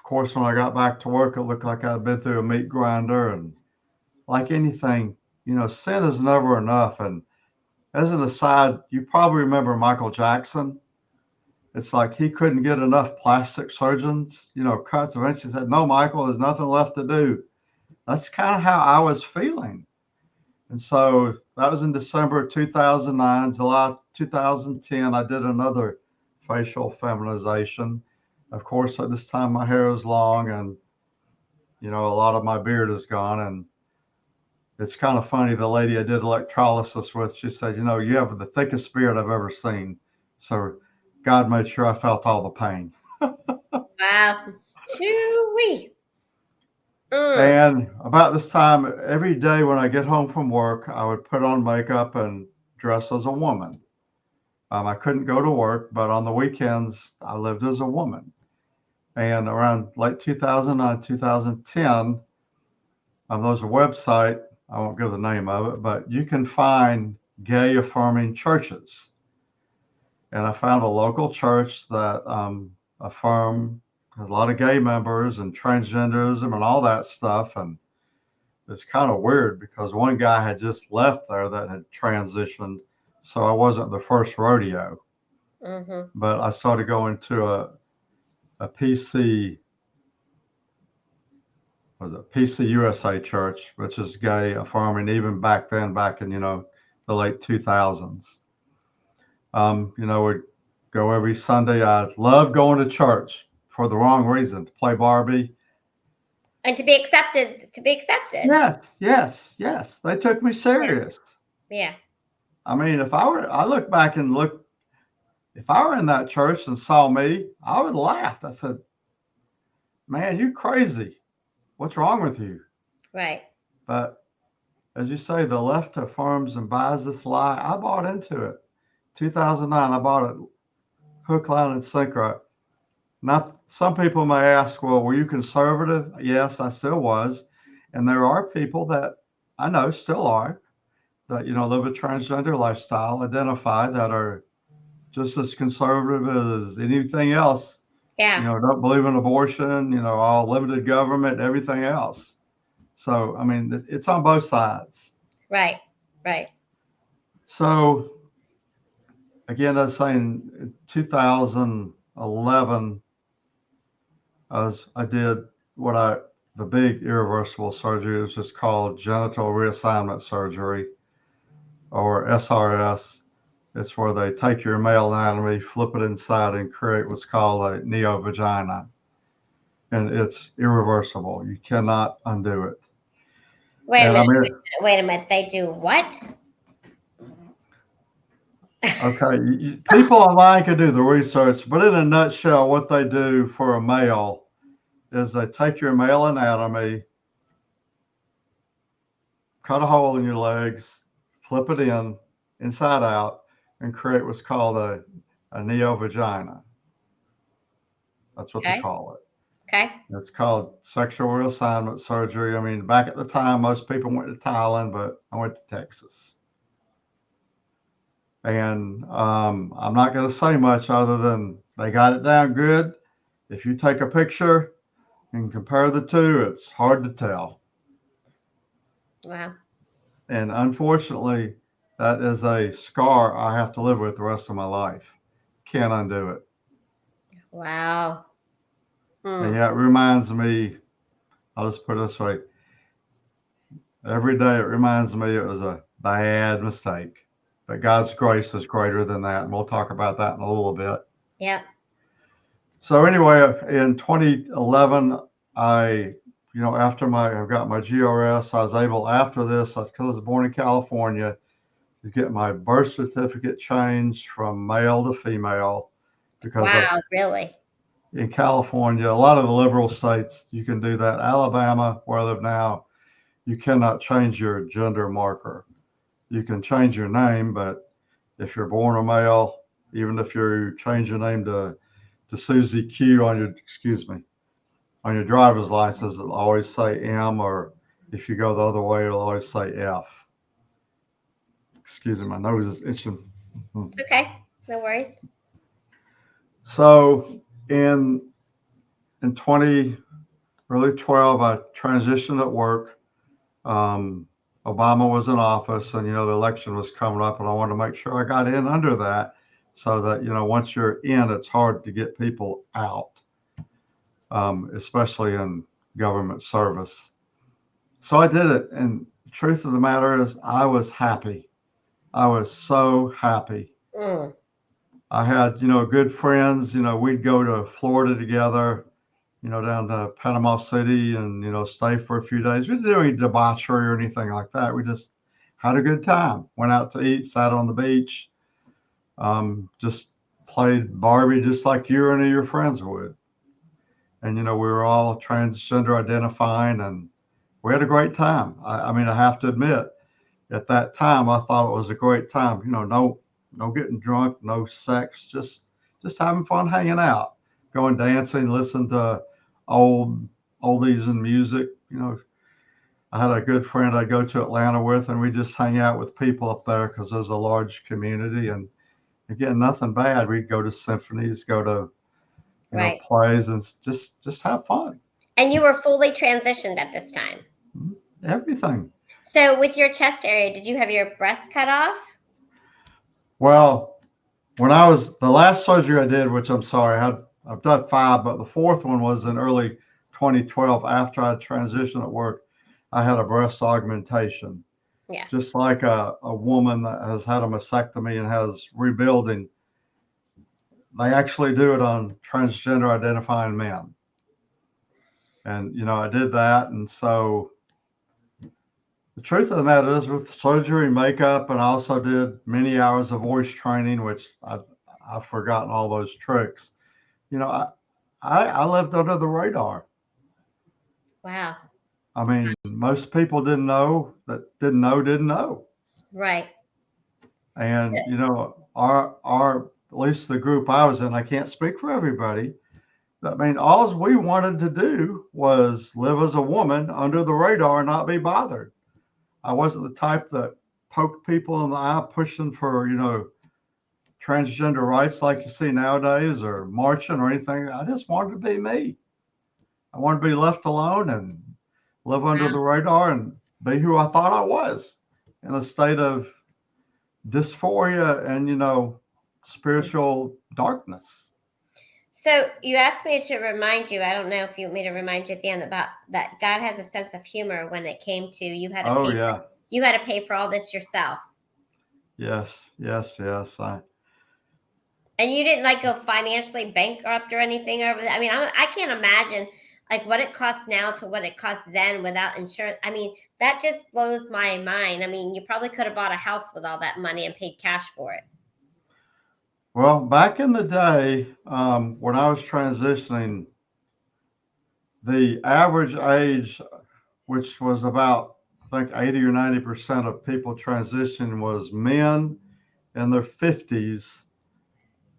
course, when I got back to work, it looked like I'd been through a meat grinder. And like anything, sin is never enough. And as an aside, you probably remember Michael Jackson. It's like he couldn't get enough plastic surgeons, cuts. Eventually said, "No, Michael, there's nothing left to do." That's kind of how I was feeling. And so that was in December of 2009. July 2010, I did another facial feminization. Of course, at this time, my hair is long and, a lot of my beard is gone. And it's kind of funny. The lady I did electrolysis with, she said, you have the thickest beard I've ever seen. So God made sure I felt all the pain. Wow. Chewy. And about this time, every day when I get home from work, I would put on makeup and dress as a woman. I couldn't go to work, but on the weekends, I lived as a woman. And around late 2009, 2010, there's a website, I won't give the name of it, but you can find gay affirming churches. And I found a local church that affirm has a lot of gay members and transgenderism and all that stuff. And it's kind of weird because one guy had just left there that had transitioned. So I wasn't the first rodeo. Mm-hmm. But I started going to a PC, was it PC USA church, which is gay affirming even back then, back in, the late 2000s. We'd go every Sunday. I love going to church for the wrong reason, to play Barbie. And to be accepted. Yes, yes, yes. They took me serious. Yeah. I mean, I look back and if I were in that church and saw me, I would laugh. I said, "Man, you crazy. What's wrong with you?" Right. But as you say, the left affirms and buys this lie. I bought into it. 2009, I bought it hook, line, and sinker. Not some people may ask, well, were you conservative? Yes, I still was. And there are people that I know still are that, live a transgender lifestyle, identify that are just as conservative as anything else. Yeah. Don't believe in abortion, all limited government, everything else. So, I mean, it's on both sides. Right. Right. So, again, I was saying 2011, I did the big irreversible surgery. It was just called genital reassignment surgery, or SRS. It's where they take your male anatomy, flip it inside, and create what's called a neo-vagina. And it's irreversible. You cannot undo it. Wait a minute. They do what? Okay, people online can do the research, but in a nutshell, what they do for a male is they take your male anatomy, cut a hole in your legs, flip it inside out, and create what's called a neo-vagina. That's what they call it. Okay. It's called sexual reassignment surgery. I mean, back at the time, most people went to Thailand, but I went to Texas. And I'm not going to say much other than they got it down good. If you take a picture and compare the two, it's hard to tell. Wow. And unfortunately, that is a scar I have to live with the rest of my life. Can't undo it. Wow. And yeah, it reminds me, I'll just put it this way. Every day it reminds me it was a bad mistake. But God's grace is greater than that. And we'll talk about that in a little bit. Yeah. So anyway, in 2011, after I got my GRS, I was able, after this, because I was born in California, to get my birth certificate changed from male to female. Because really? In California, a lot of the liberal states, you can do that. Alabama, where I live now, you cannot change your gender marker. You can change your name, but if you're born a male, even if you change your name to Susie Q on your driver's license, it'll always say M, or if you go the other way, it'll always say F. Excuse me, my nose is itching. It's okay. No worries. So in 2012, I transitioned at work Obama was in office, and the election was coming up, and I wanted to make sure I got in under that, so that once you're in, it's hard to get people out, especially in government service. So I did it, and the truth of the matter is, I was happy. I was so happy. Mm. I had good friends. We'd go to Florida together, down to Panama City, and stay for a few days. We didn't do any debauchery or anything like that. We just had a good time. Went out to eat, sat on the beach, just played Barbie, just like you or any of your friends would. And we were all transgender identifying, and we had a great time. I mean, I have to admit, at that time, I thought it was a great time. No getting drunk, no sex, just having fun, hanging out, going dancing, listening to old oldies and music. I had a good friend I'd go to Atlanta with, and we just hang out with people up there because there's a large community. And again, nothing bad. We'd go to symphonies, go to Right. plays, and just have fun. And you were fully transitioned at this time. Everything. So with your chest area, did you have your breast cut off? Well, when I was the last surgery I did, which I'm sorry, I've done 5, but the 4th one was in early 2012 after I transitioned at work. I had a breast augmentation. Yeah. Just like a woman that has had a mastectomy and has rebuilding, they actually do it on transgender identifying men. And I did that, and so the truth of the matter is, with surgery and makeup, and I also did many hours of voice training, which I've forgotten all those tricks. I lived under the radar. Wow. I mean, most people didn't know that didn't know. Right. And our at least the group I was in, I can't speak for everybody. I mean, all we wanted to do was live as a woman under the radar and not be bothered. I wasn't the type that poked people in the eye pushing for transgender rights like you see nowadays, or marching or anything. I just wanted to be me. I wanted to be left alone and live under the radar and be who I thought I was, in a state of dysphoria and spiritual darkness. So you asked me to remind you, I don't know if you want me to remind you at the end, about that God has a sense of humor when it came to you had to Oh pay yeah. you had to pay for all this yourself. Yes. And you didn't like go financially bankrupt or anything over that. I mean, I can't imagine like what it costs now to what it cost then without insurance. I mean, that just blows my mind. I mean, you probably could have bought a house with all that money and paid cash for it. Well, back in the day, when I was transitioning, the average age, which was about, I think, 80 or 90% of people transitioning, was men in their 50s.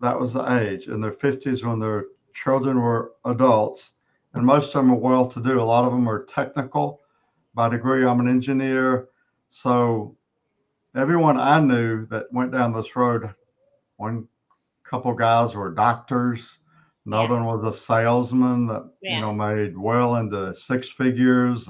That was the age, in their 50s, when their children were adults. And most of them are well to do. A lot of them are technical. By degree, I'm an engineer. So everyone I knew that went down this road, one couple guys were doctors. Another one was a salesman that made well into 6 figures.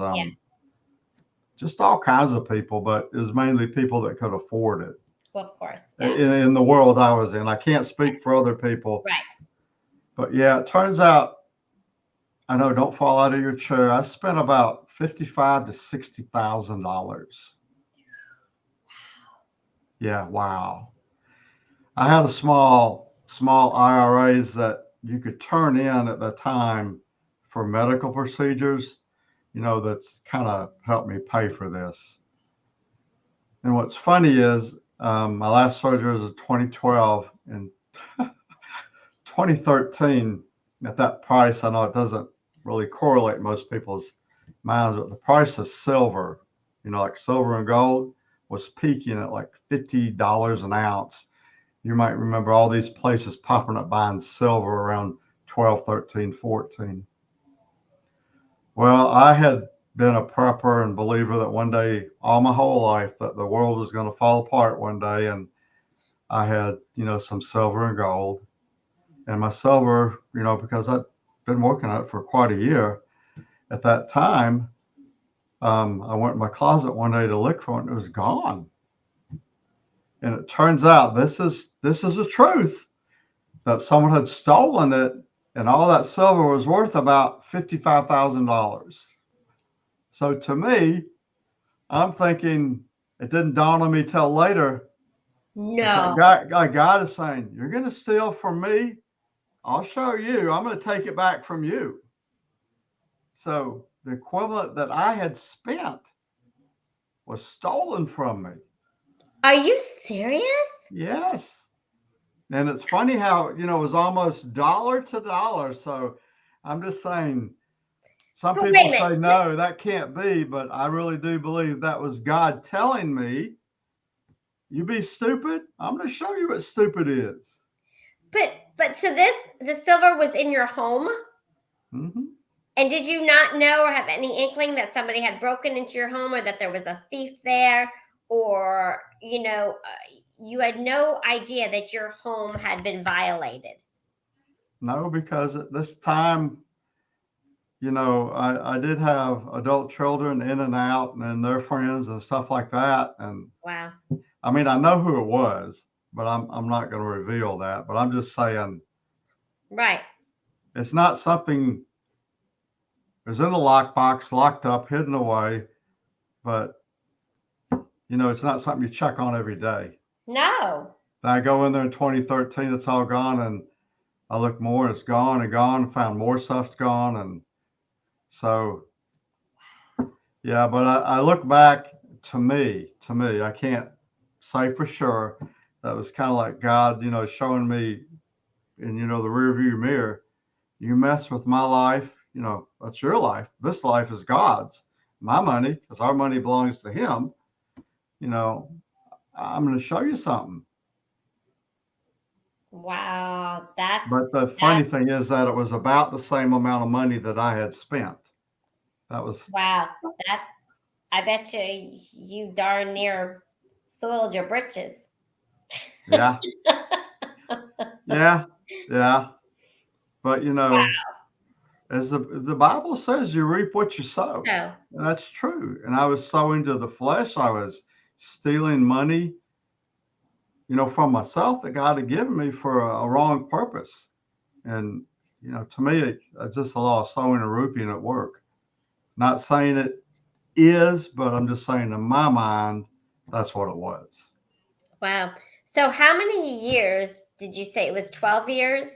Just all kinds of people, but it was mainly people that could afford it. Well, of course. In the world I was in, I can't speak for other people. Right. But yeah, it turns out, I know, don't fall out of your chair, I spent about $55,000 to $60,000. Yeah, wow. I had a small IRAs that you could turn in at the time for medical procedures. That's kind of helped me pay for this. And what's funny is, my last surgery was in 2012. In 2013, at that price, I know it doesn't really correlate most people's minds, but the price of silver, like silver and gold, was peaking at like $50 an ounce. You might remember all these places popping up buying silver around 12, 13, 14. Well, I had been a prepper and believer that one day, all my whole life, that the world was going to fall apart one day. And I had, some silver and gold. And my silver, because I'd been working on it for quite a year at that time, I went in my closet one day to look for it, and it was gone. And it turns out this is the truth, that someone had stolen it, and all that silver was worth about $55,000. So to me, I'm thinking, it didn't dawn on me till later. It's like No. God is saying, you're going to steal from me. I'll show you. I'm going to take it back from you. So the equivalent that I had spent was stolen from me. Are you serious? Yes. And it's funny how, it was almost dollar to dollar. So I'm just saying, some But people wait a minute. say, no, that can't be. But I really do believe that was God telling me, you be stupid. I'm going to show you what stupid is. But so the silver was in your home? Mm-hmm. And did you not know or have any inkling that somebody had broken into your home or that there was a thief there, or you had no idea that your home had been violated? No, because at this time, I did have adult children in and out and their friends and stuff like that. And Wow. I mean, I know who it was, but I'm not going to reveal that. But I'm just saying, Right. it's not something. It was in a lockbox, locked up, hidden away. But it's not something you check on every day. No. Then I go in there in 2013, it's all gone, and I look more, it's gone and gone. Found more stuff's gone, and so yeah. But I look back, to me, I can't say for sure. That was kind of like God, showing me in the rear view mirror. You mess with my life, that's your life. This life is God's. My money, because our money belongs to Him. I'm going to show you something. Wow. But the funny thing is that it was about the same amount of money that I had spent. That was, Wow. That's I bet you darn near soiled your britches. yeah, yeah, yeah. But as the Bible says, you reap what you sow. So, And that's true. And I was sowing to the flesh. I was stealing money, from myself that God had given me for a wrong purpose. And, to me, it's just a law of sowing and reaping at work. Not saying it is, but I'm just saying in my mind, that's what it was. wow. So how many years did you say? It was 12 years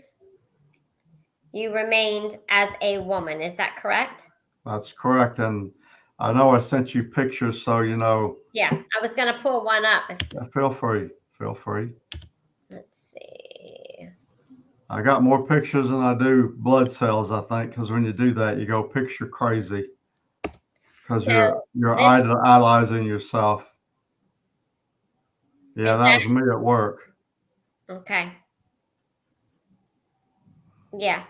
you remained as a woman. Is that correct? That's correct. And I know I sent you pictures, so Yeah, I was going to pull one up. feel free. Feel free. Let's see. I got more pictures than I do blood cells, I think, because when you do that, you go picture crazy because So you're this idolizing yourself. Yeah, is that that was me at work. okay. Yeah,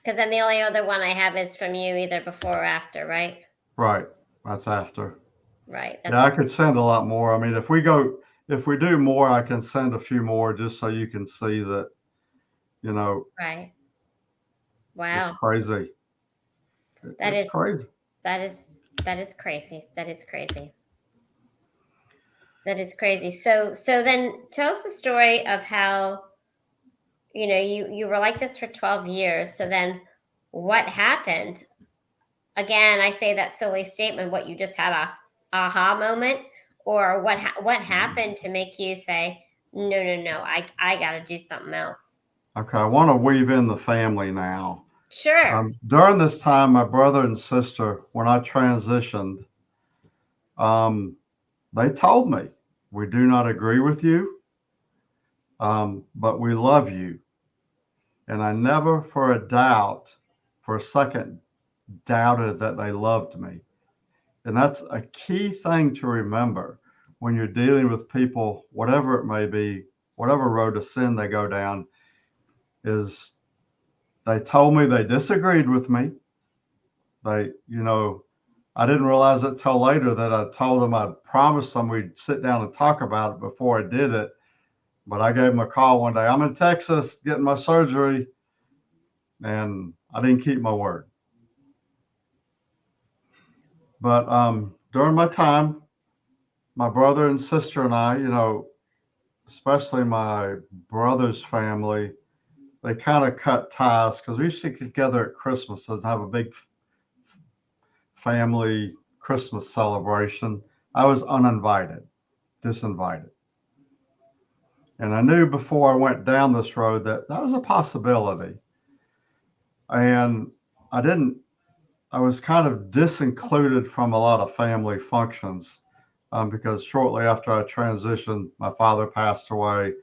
because then the only other one I have is from you, either before or after, right? Right. That's after. Right. Yeah, That's I could send a lot more. I mean, if we do more, I can send a few more just so you can see that, right. it's Wow. crazy. That It's is crazy. that is that is crazy. That is crazy. That is crazy. So then tell us the story of how you were like this for 12 years. So then what happened? Again, I say that silly statement, what you just had a aha moment, or what happened to make you say, no, I got to do something else. Okay, I want to weave in the family now. Sure. During this time, my brother and sister, when I transitioned, um, they told me, we do not agree with you, but we love you. And I never for a second, doubted that they loved me. And that's a key thing to remember when you're dealing with people, whatever it may be, whatever road of sin they go down, is they told me they disagreed with me. They, I didn't realize it till later that I told them I'd promised them we'd sit down and talk about it before I did it. But I gave them a call one day. I'm in Texas getting my surgery, and I didn't keep my word. But during my time, my brother and sister and I, especially my brother's family, they kind of cut ties because we used to get together at Christmas and have a big family Christmas celebration. I was uninvited, disinvited. And I knew before I went down this road that that was a possibility. And I didn't, I was kind of disincluded from a lot of family functions because shortly after I transitioned, my father passed away.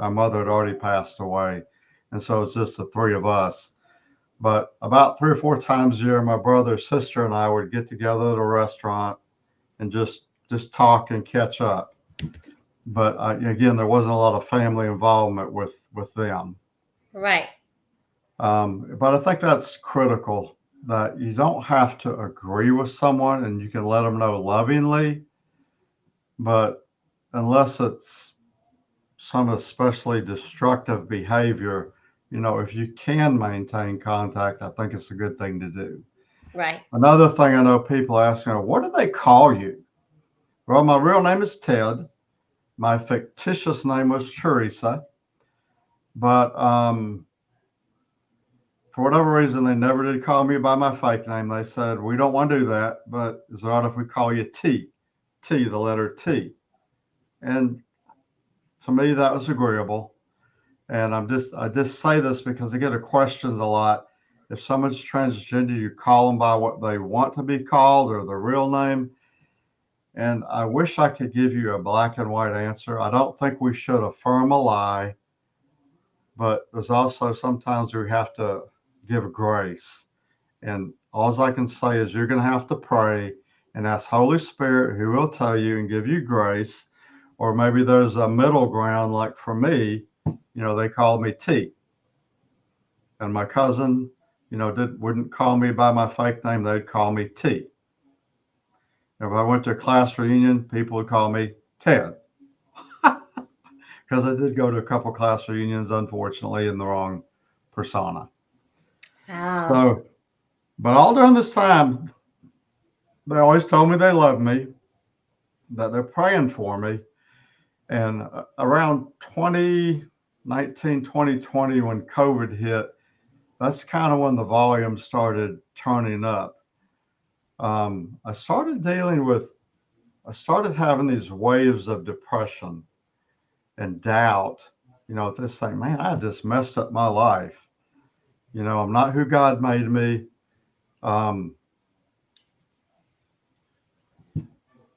My mother had already passed away. And so it's just the three of us. But about 3 or 4 times a year, my brother, sister, and I would get together at a restaurant and just talk and catch up. But again, there wasn't a lot of family involvement with them. Right. But I think that's critical that you don't have to agree with someone and you can let them know lovingly. But unless it's some especially destructive behavior, if you can maintain contact, I think it's a good thing to do. Right. Another thing I know people ask, what do they call you? Well, my real name is Ted. My fictitious name was Teresa. But for whatever reason, they never did call me by my fake name. They said, we don't want to do that, but is it all right if we call you T? T, the letter T. And to me, that was agreeable. And I just say this because I get questions a lot. If someone's transgender, you call them by what they want to be called or their real name. And I wish I could give you a black and white answer. I don't think we should affirm a lie, but there's also sometimes we have to give grace. And all I can say is you're going to have to pray and ask Holy Spirit who will tell you and give you grace. Or maybe there's a middle ground, like for me, they called me T. And my cousin, wouldn't call me by my fake name. They'd call me T. If I went to a class reunion, people would call me Ted. Because I did go to a couple class reunions, unfortunately, in the wrong persona. Oh. So, but all during this time, they always told me they loved me, that they're praying for me. And around 2019, 2020, when COVID hit, that's kind of when the volume started turning up. I started having these waves of depression and doubt, this thing, man, I just messed up my life. I'm not who God made me.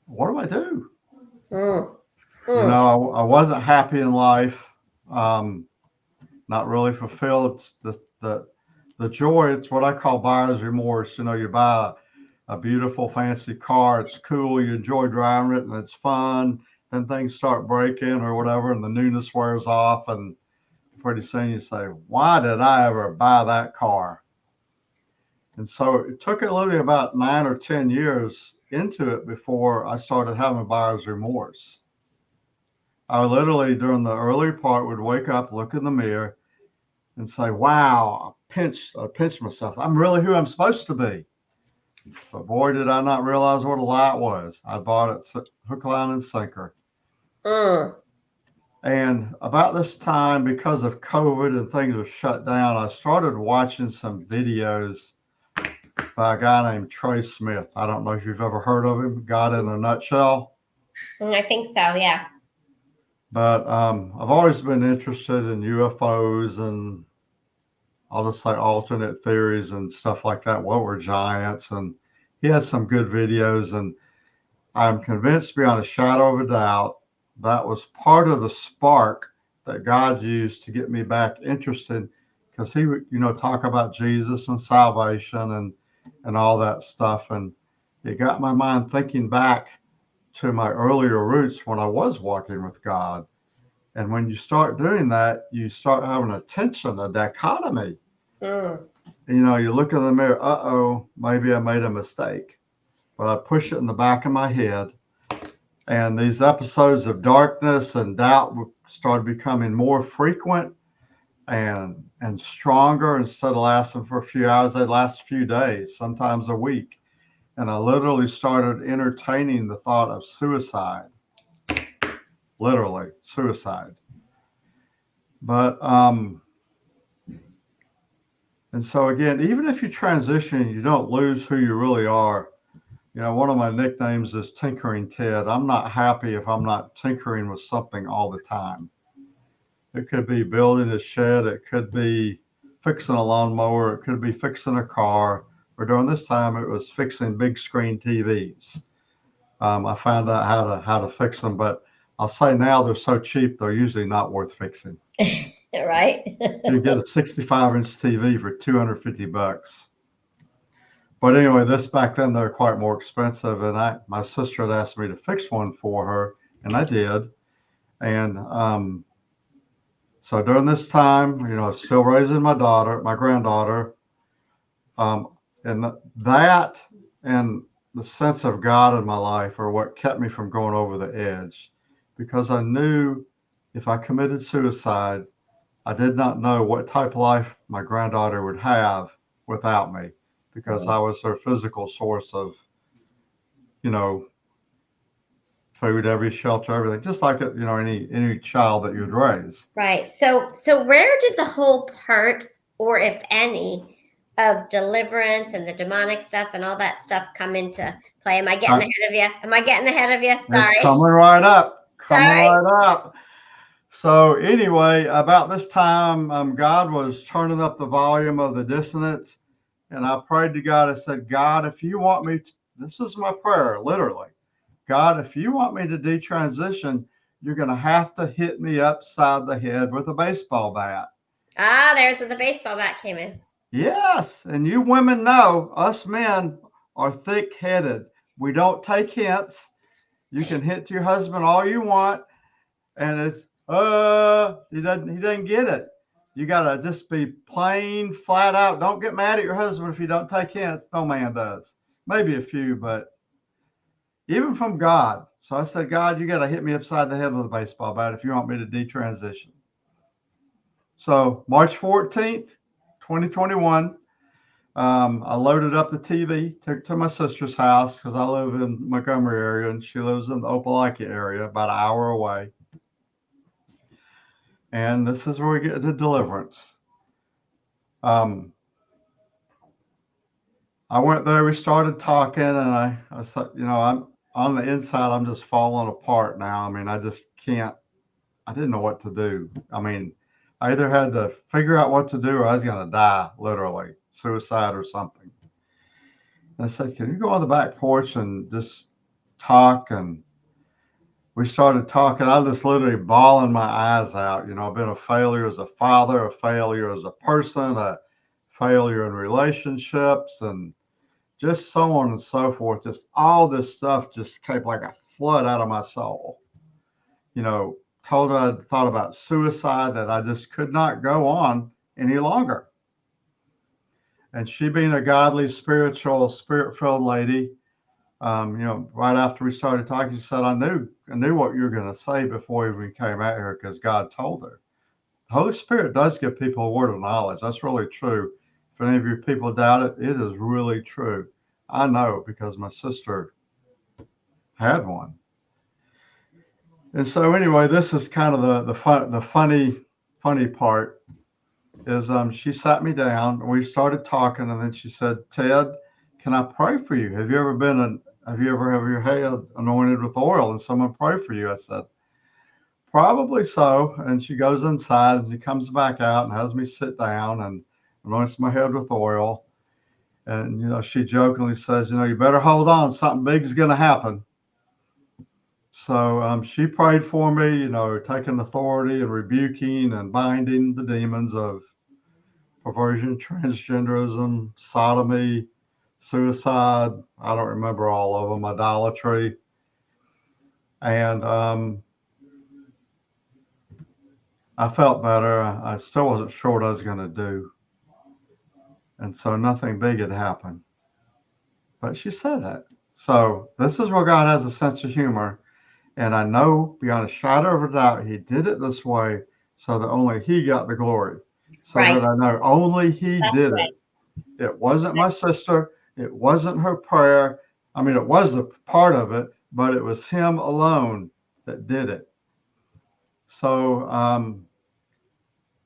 What do I do? I wasn't happy in life. Not really fulfilled. The joy, it's what I call buyer's remorse. You buy a beautiful fancy car, it's cool, you enjoy driving it and it's fun, then things start breaking or whatever and the newness wears off and pretty soon you say, why did I ever buy that car? And so it took literally about 9 or 10 years into it before I started having buyer's remorse. I literally during the early part would wake up, look in the mirror and say, wow, I pinched myself. I'm really who I'm supposed to be. But boy, did I not realize what a lie it was. I bought it hook, line, and sinker. And about this time, because of COVID and things were shut down, I started watching some videos by a guy named Trey Smith. I don't know if you've ever heard of him, God in a Nutshell. I think so, yeah. But I've always been interested in UFOs and I'll just say alternate theories and stuff like that. What were giants? And he has some good videos. And I'm convinced beyond a shadow of a doubt that was part of the spark that God used to get me back interested because he would, talk about Jesus and salvation and all that stuff. And it got my mind thinking back to my earlier roots when I was walking with God. And when you start doing that, you start having a tension, a dichotomy. You look in the mirror, maybe I made a mistake. But I push it in the back of my head. And these episodes of darkness and doubt started becoming more frequent and stronger. Instead of lasting for a few hours, they last a few days, sometimes a week. and I literally started entertaining the thought of suicide. Literally, suicide. But, and so again, even if you transition, you don't lose who you really are. You know, one of my nicknames is Tinkering Ted. I'm not happy if I'm not tinkering with something all the time. It could be building a shed, it could be fixing a lawnmower, it could be fixing a car, or during this time it was fixing big screen TVs. I found out how to fix them, but I'll say now they're so cheap they're usually not worth fixing. Right? You get a 65-inch TV for $250. But anyway, this back then they're quite more expensive, and my sister had asked me to fix one for her, and I did. And so during this time, you know, still raising my granddaughter, and that and the sense of God in my life are what kept me from going over the edge, because I knew if I committed suicide, I did not know what type of life my granddaughter would have without me, because I was her physical source of, you know, food, every shelter, everything, just like you know, any child that you'd raise. Right. So where did the whole part, or if any, of deliverance and the demonic stuff and all that stuff come into play? Am I getting ahead of you? Am I getting ahead of you? Sorry. It's coming right up. Coming Sorry. right up. So anyway, about this time, God was turning up the volume of the dissonance, and I prayed to God. I said, God, if you want me, this is my prayer, literally. God, if you want me to detransition, you're going to have to hit me upside the head with a baseball bat. Ah, there's where the baseball bat came in. Yes, and you women know us men are thick-headed. We don't take hints. You can hit your husband all you want, and it's he doesn't get it. You gotta just be plain flat out. Don't get mad at your husband if you don't take hints. No man does. Maybe a few, but even from God. So I said, God, you gotta hit me upside the head with a baseball bat if you want me to detransition. So March 14th, 2021, I loaded up the TV, took it to my sister's house because I live in Montgomery area and she lives in the Opelika area, about an hour away. And this is where we get to deliverance. I went there, we started talking, and I said, you know, I'm on the inside, I'm just falling apart now. I mean, I just can't, I didn't know what to do. I mean, I either had to figure out what to do or I was going to die, literally, suicide or something. And I said, can you go on the back porch and just talk? And we started talking. I was just literally bawling my eyes out. You know, I've been a failure as a father, a failure as a person, a failure in relationships, and just so on and so forth. Just all this stuff just came like a flood out of my soul. You know, told her I'd thought about suicide, that I just could not go on any longer. And she, being a godly, spiritual, spirit-filled lady, you know, right after we started talking, she said, I knew what you were going to say before we came out here because God told her. The Holy Spirit does give people a word of knowledge. That's really true. If any of you people doubt it, it is really true. I know because my sister had one. And so anyway, this is kind of the funny part is she sat me down and we started talking, and then she said, Ted, can I pray for you? Have you ever have your head anointed with oil and someone pray for you? I said, probably so. And she goes inside and she comes back out and has me sit down and anoints my head with oil. And, you know, she jokingly says, you know, you better hold on. Something big is going to happen. So she prayed for me, you know, taking authority and rebuking and binding the demons of perversion, transgenderism, sodomy, suicide. I don't remember all of them, idolatry. And I felt better. I still wasn't sure what I was going to do. And so nothing big had happened. But she said that. So this is where God has a sense of humor. And I know beyond a shadow of a doubt, he did it this way so that only he got the glory. So Right. that I know only he That's did right. it. It wasn't my sister. It wasn't her prayer. I mean, it was a part of it, but it was him alone that did it. So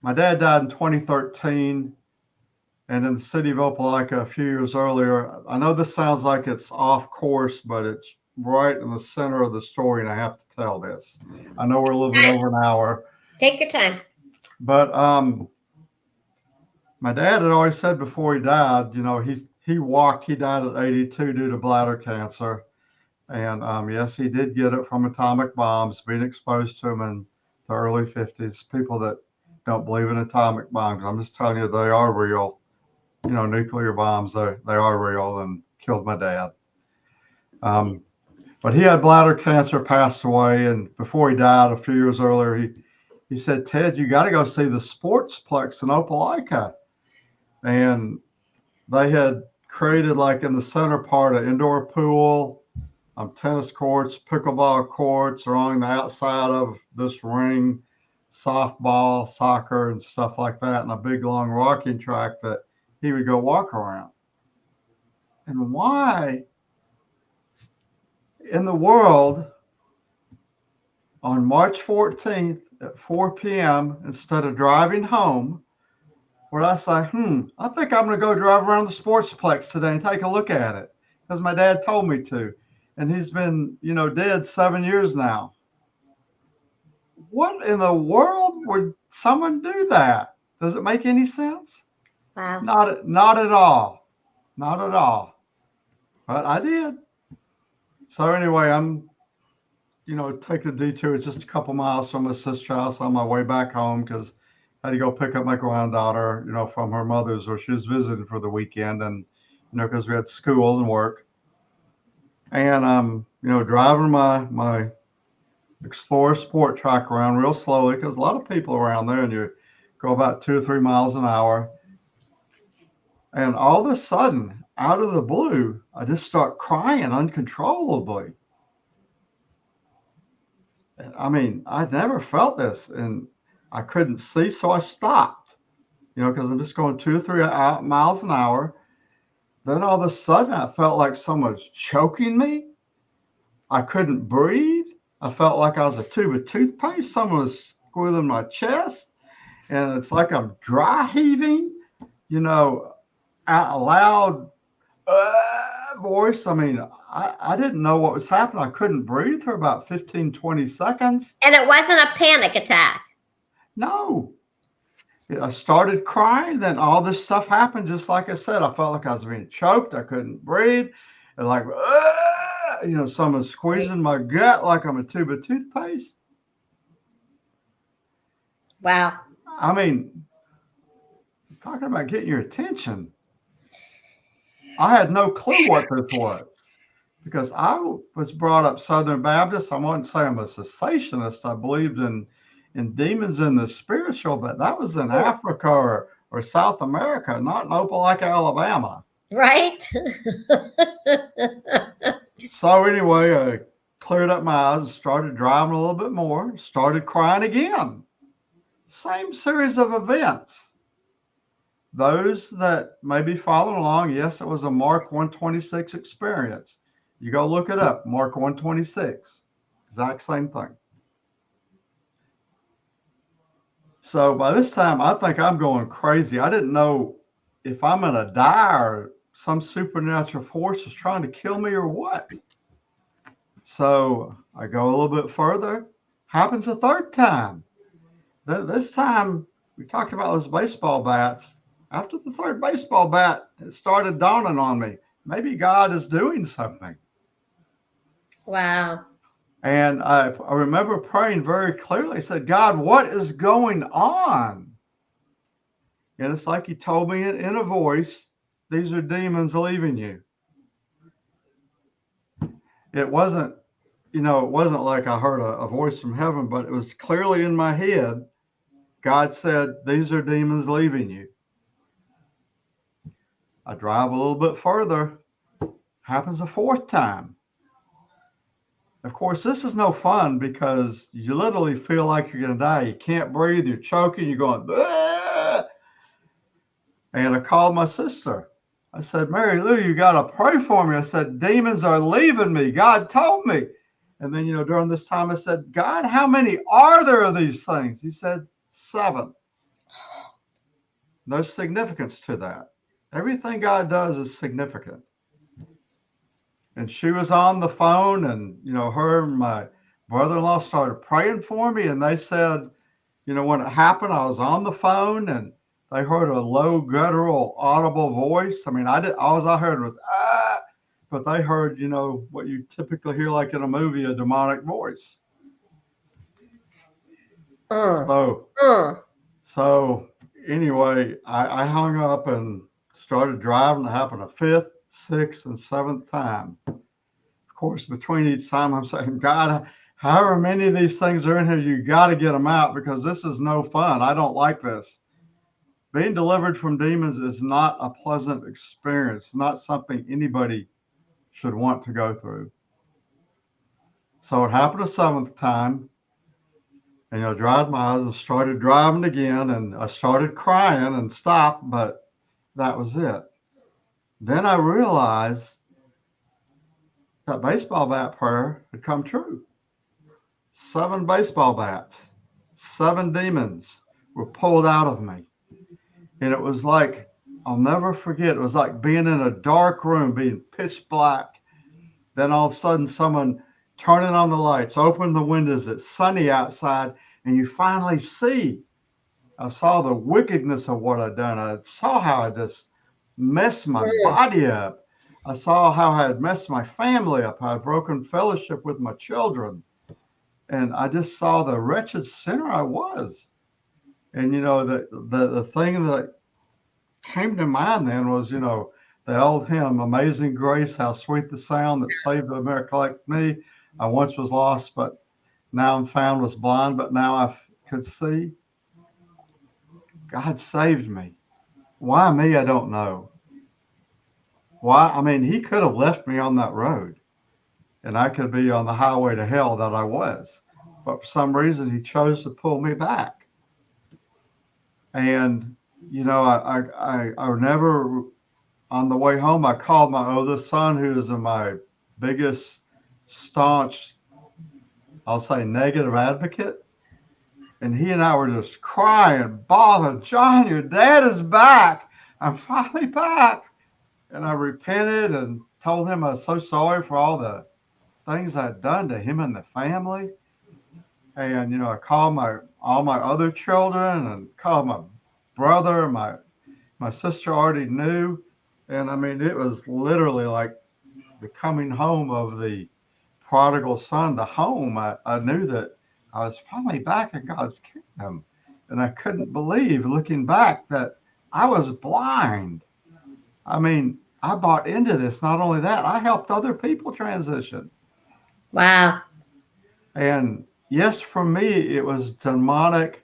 my dad died in 2013, and in the city of Opelika a few years earlier. I know this sounds like it's off course, but it's right in the center of the story, and I have to tell this. I know we're a little bit over an hour. Take your time. But my dad had always said before he died, he walked. He died at 82 due to bladder cancer. And yes, he did get it from atomic bombs, being exposed to them in the early 50s. People that don't believe in atomic bombs, I'm just telling you, they are real. Nuclear bombs, they are real, and killed my dad. But he had bladder cancer, passed away. And before he died, a few years earlier, he said, "Ted, you got to go see the Sportsplex in Opelika." And they had created, like in the center part, an indoor pool, tennis courts, pickleball courts along the outside of this ring, softball, soccer, and stuff like that, and a big long walking track that he would go walk around. And why in the world on March 14th at 4 p.m., instead of driving home, would I say, I think I'm going to go drive around the Sportsplex today and take a look at it, because my dad told me to. And he's been, dead 7 years now. What in the world would someone do that? Does it make any sense? Wow. Not at all. Not at all. But I did. So anyway, I'm, take the detour. It's just a couple miles from my sister's house on my way back home, because I had to go pick up my granddaughter, from her mother's, where she was visiting for the weekend, and, because we had school and work. And I'm, driving my Explorer Sport Track around real slowly, because a lot of people around there, and you go about 2 or 3 miles an hour. And all of a sudden, out of the blue, I just start crying uncontrollably. I mean, I'd never felt this, and I couldn't see, so I stopped, because I'm just going 2 or 3 miles an hour. Then all of a sudden, I felt like someone's choking me. I couldn't breathe. I felt like I was a tube of toothpaste. Someone was squealing my chest, and it's like I'm dry heaving, out loud voice. I mean, I didn't know what was happening. I couldn't breathe for about 15, 20 seconds. And it wasn't a panic attack. No. I started crying. Then all this stuff happened. Just like I said, I felt like I was being choked. I couldn't breathe. And like, someone squeezing my gut like I'm a tube of toothpaste. Wow. I mean, talking about getting your attention. I had no clue what this was, because I was brought up Southern Baptist. I wouldn't say I'm a cessationist. I believed in demons and the spiritual, but that was in Africa or South America, not in Opelika, Alabama. Right? So anyway, I cleared up my eyes, started driving a little bit more, started crying again. Same series of events. Those that may be following along, yes, it was a Mark 126 experience. You go look it up, Mark 126, exact same thing. So by this time, I think I'm going crazy. I didn't know if I'm going to die or some supernatural force is trying to kill me or what. So I go a little bit further. Happens a third time. This time, we talked about those baseball bats. After the third baseball bat, it started dawning on me. Maybe God is doing something. Wow. And I remember praying very clearly. I said, God, what is going on? And it's like he told me in a voice, these are demons leaving you. It wasn't, it wasn't like I heard a voice from heaven, but it was clearly in my head. God said, these are demons leaving you. I drive a little bit further. Happens a fourth time. Of course, this is no fun, because you literally feel like you're going to die. You can't breathe. You're choking. You're going, "Bleh!" And I called my sister. I said, Mary Lou, you got to pray for me. I said, demons are leaving me. God told me. And then, during this time, I said, God, how many are there of these things? He said, 7. There's significance to that. Everything God does is significant. And she was on the phone, and, her and my brother-in-law started praying for me. And they said, when it happened, I was on the phone and they heard a low, guttural, audible voice. I mean, all I heard was, ah, but they heard, what you typically hear like in a movie, a demonic voice. So anyway, I hung up and started driving. It happened a 5th, 6th, and 7th time. Of course, between each time, I'm saying, God, however many of these things are in here, you got to get them out, because this is no fun. I don't like this. Being delivered from demons is not a pleasant experience. It's not something anybody should want to go through. So it happened a 7th time. And I dried my eyes and started driving again. And I started crying and stopped, but that was it. Then I realized that baseball bat prayer had come true. 7 baseball bats, 7 demons were pulled out of me. And it was like, I'll never forget, it was like being in a dark room, being pitch black. Then all of a sudden, someone turning on the lights, open the windows, it's sunny outside, and you finally see. I saw the wickedness of what I'd done. I saw how I just messed my body up. I saw how I had messed my family up. I had broken fellowship with my children. And I just saw the wretched sinner I was. And, the thing that came to mind then was, the old hymn, Amazing Grace, how sweet the sound that saved a sinner like me. I once was lost, but now I'm found, was blind, but now I could see. God saved me. Why me? I don't know. Why? I mean, he could have left me on that road and I could be on the highway to hell that I was. But for some reason, he chose to pull me back. And, I never, on the way home, I called my oldest son, who is my biggest, staunch, I'll say, negative advocate. And he and I were just crying, bawling, John, your dad is back. I'm finally back. And I repented and told him I was so sorry for all the things I'd done to him and the family. And, I called all my other children and called my brother. My sister already knew. And I mean, it was literally like the coming home of the prodigal son to home. I knew that I was finally back in God's kingdom. And I couldn't believe, looking back, that I was blind. I mean, I bought into this. Not only that, I helped other people transition. Wow. And yes, for me, it was demonic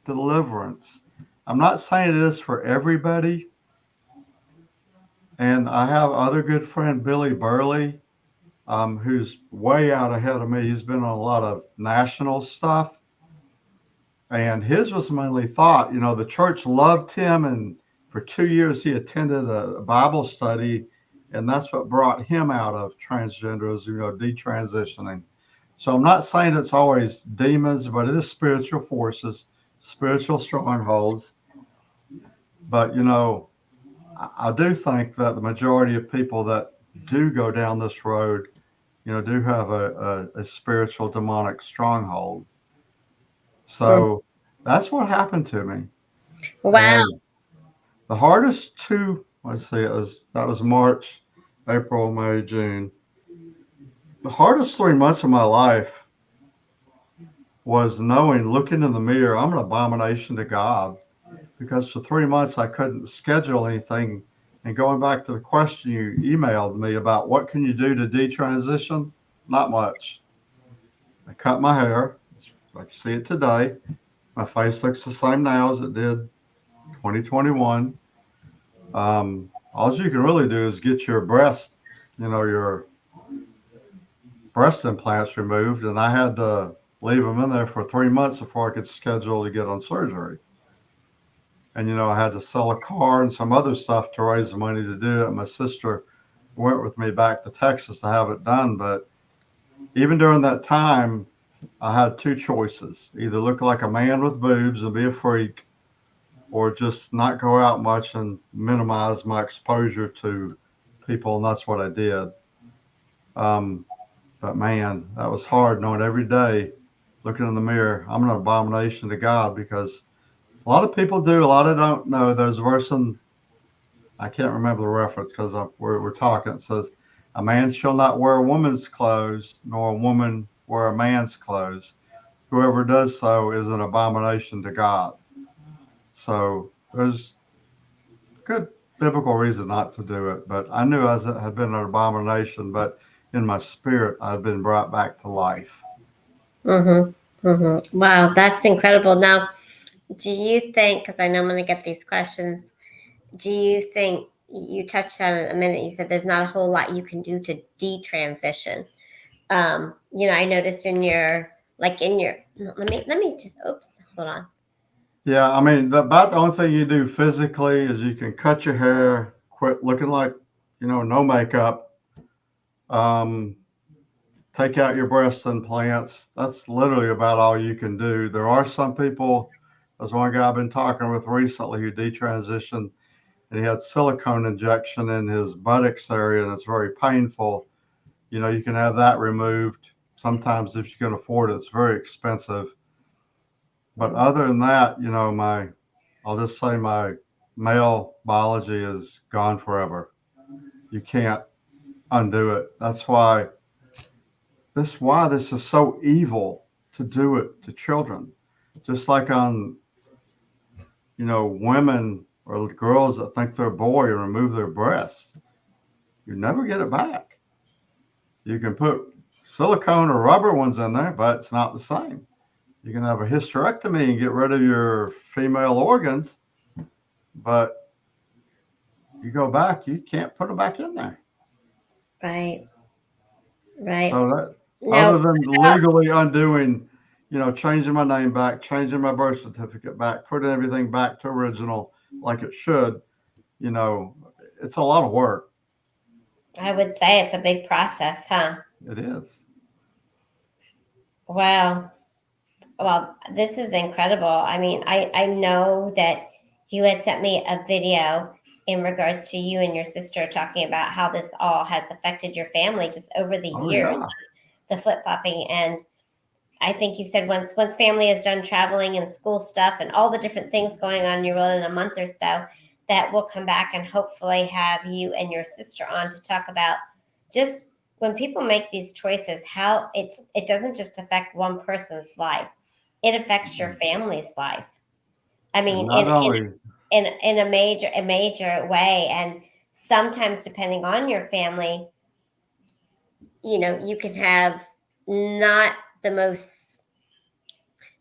deliverance. I'm not saying it is for everybody. And I have other good friend, Billy Burley, who's way out ahead of me. He's been on a lot of national stuff. And his was mainly thought, the church loved him. And for 2 years, he attended a Bible study. And that's what brought him out of transgenderism, detransitioning. So I'm not saying it's always demons, but it is spiritual forces, spiritual strongholds. But, I do think that the majority of people that do go down this road, do have a spiritual demonic stronghold. So that's what happened to me. Wow. And the hardest that was March, April, May, June. The hardest 3 months of my life was looking in the mirror, I'm an abomination to God. Because for 3 months, I couldn't schedule anything. And going back to the question you emailed me about what can you do to detransition? Not much. I cut my hair. I can see it today. My face looks the same now as it did 2021. All you can really do is get your your breast implants removed. And I had to leave them in there for 3 months before I could schedule to get on surgery. And I had to sell a car and some other stuff to raise the money to do it. My sister went with me back to Texas to have it done. But even during that time, I had two choices: either look like a man with boobs and be a freak, or just not go out much and minimize my exposure to people. And that's what I did. Um, but man, that was hard knowing every day, looking in the mirror, I'm an abomination to God, because a lot of people do, a lot of don't know. There's a verse in, I can't remember the reference because we're talking. It says, "A man shall not wear a woman's clothes, nor a woman wear a man's clothes. Whoever does so is an abomination to God." So there's good biblical reason not to do it. But I knew as it had been an abomination, but in my spirit, I'd been brought back to life. Wow, that's incredible. Now, do you think, because I know I'm going to get these questions, do you think you touched on it a minute? You said there's not a whole lot you can do to detransition. I noticed in your, like in your, no, let me just, oops, hold on. Yeah, I mean, about the only thing you do physically is you can cut your hair, quit looking like, no makeup, um, take out your breast implants. That's literally about all you can do. There are some people, there's one guy I've been talking with recently who detransitioned, and he had silicone injection in his buttocks area, and it's very painful. You can have that removed. Sometimes, if you can afford it, it's very expensive. But other than that, I'll just say my male biology is gone forever. You can't undo it. That's why this is so evil to do it to children. Just like on, women or girls that think they're a boy and remove their breasts. You never get it back. You can put silicone or rubber ones in there, but it's not the same. You can have a hysterectomy and get rid of your female organs, but you go back, you can't put them back in there. Right, right. So that, Now, other than legally undoing, changing my name back, changing my birth certificate back, putting everything back to original like it should, you know, it's a lot of work. I would say it's a big process, huh? It is. Wow. Well, this is incredible. I mean, I know that you had sent me a video in regards to you and your sister talking about how this all has affected your family just over the Oh years, yeah. the flip flopping. And I think you said once family is done traveling and school stuff and all the different things going on in your world in a month or so, that we'll come back and hopefully have you and your sister on to talk about just when people make these choices, how it doesn't just affect one person's life, it affects your family's life. I And mean, not only, in a major way, and sometimes depending on your family, you can have not the most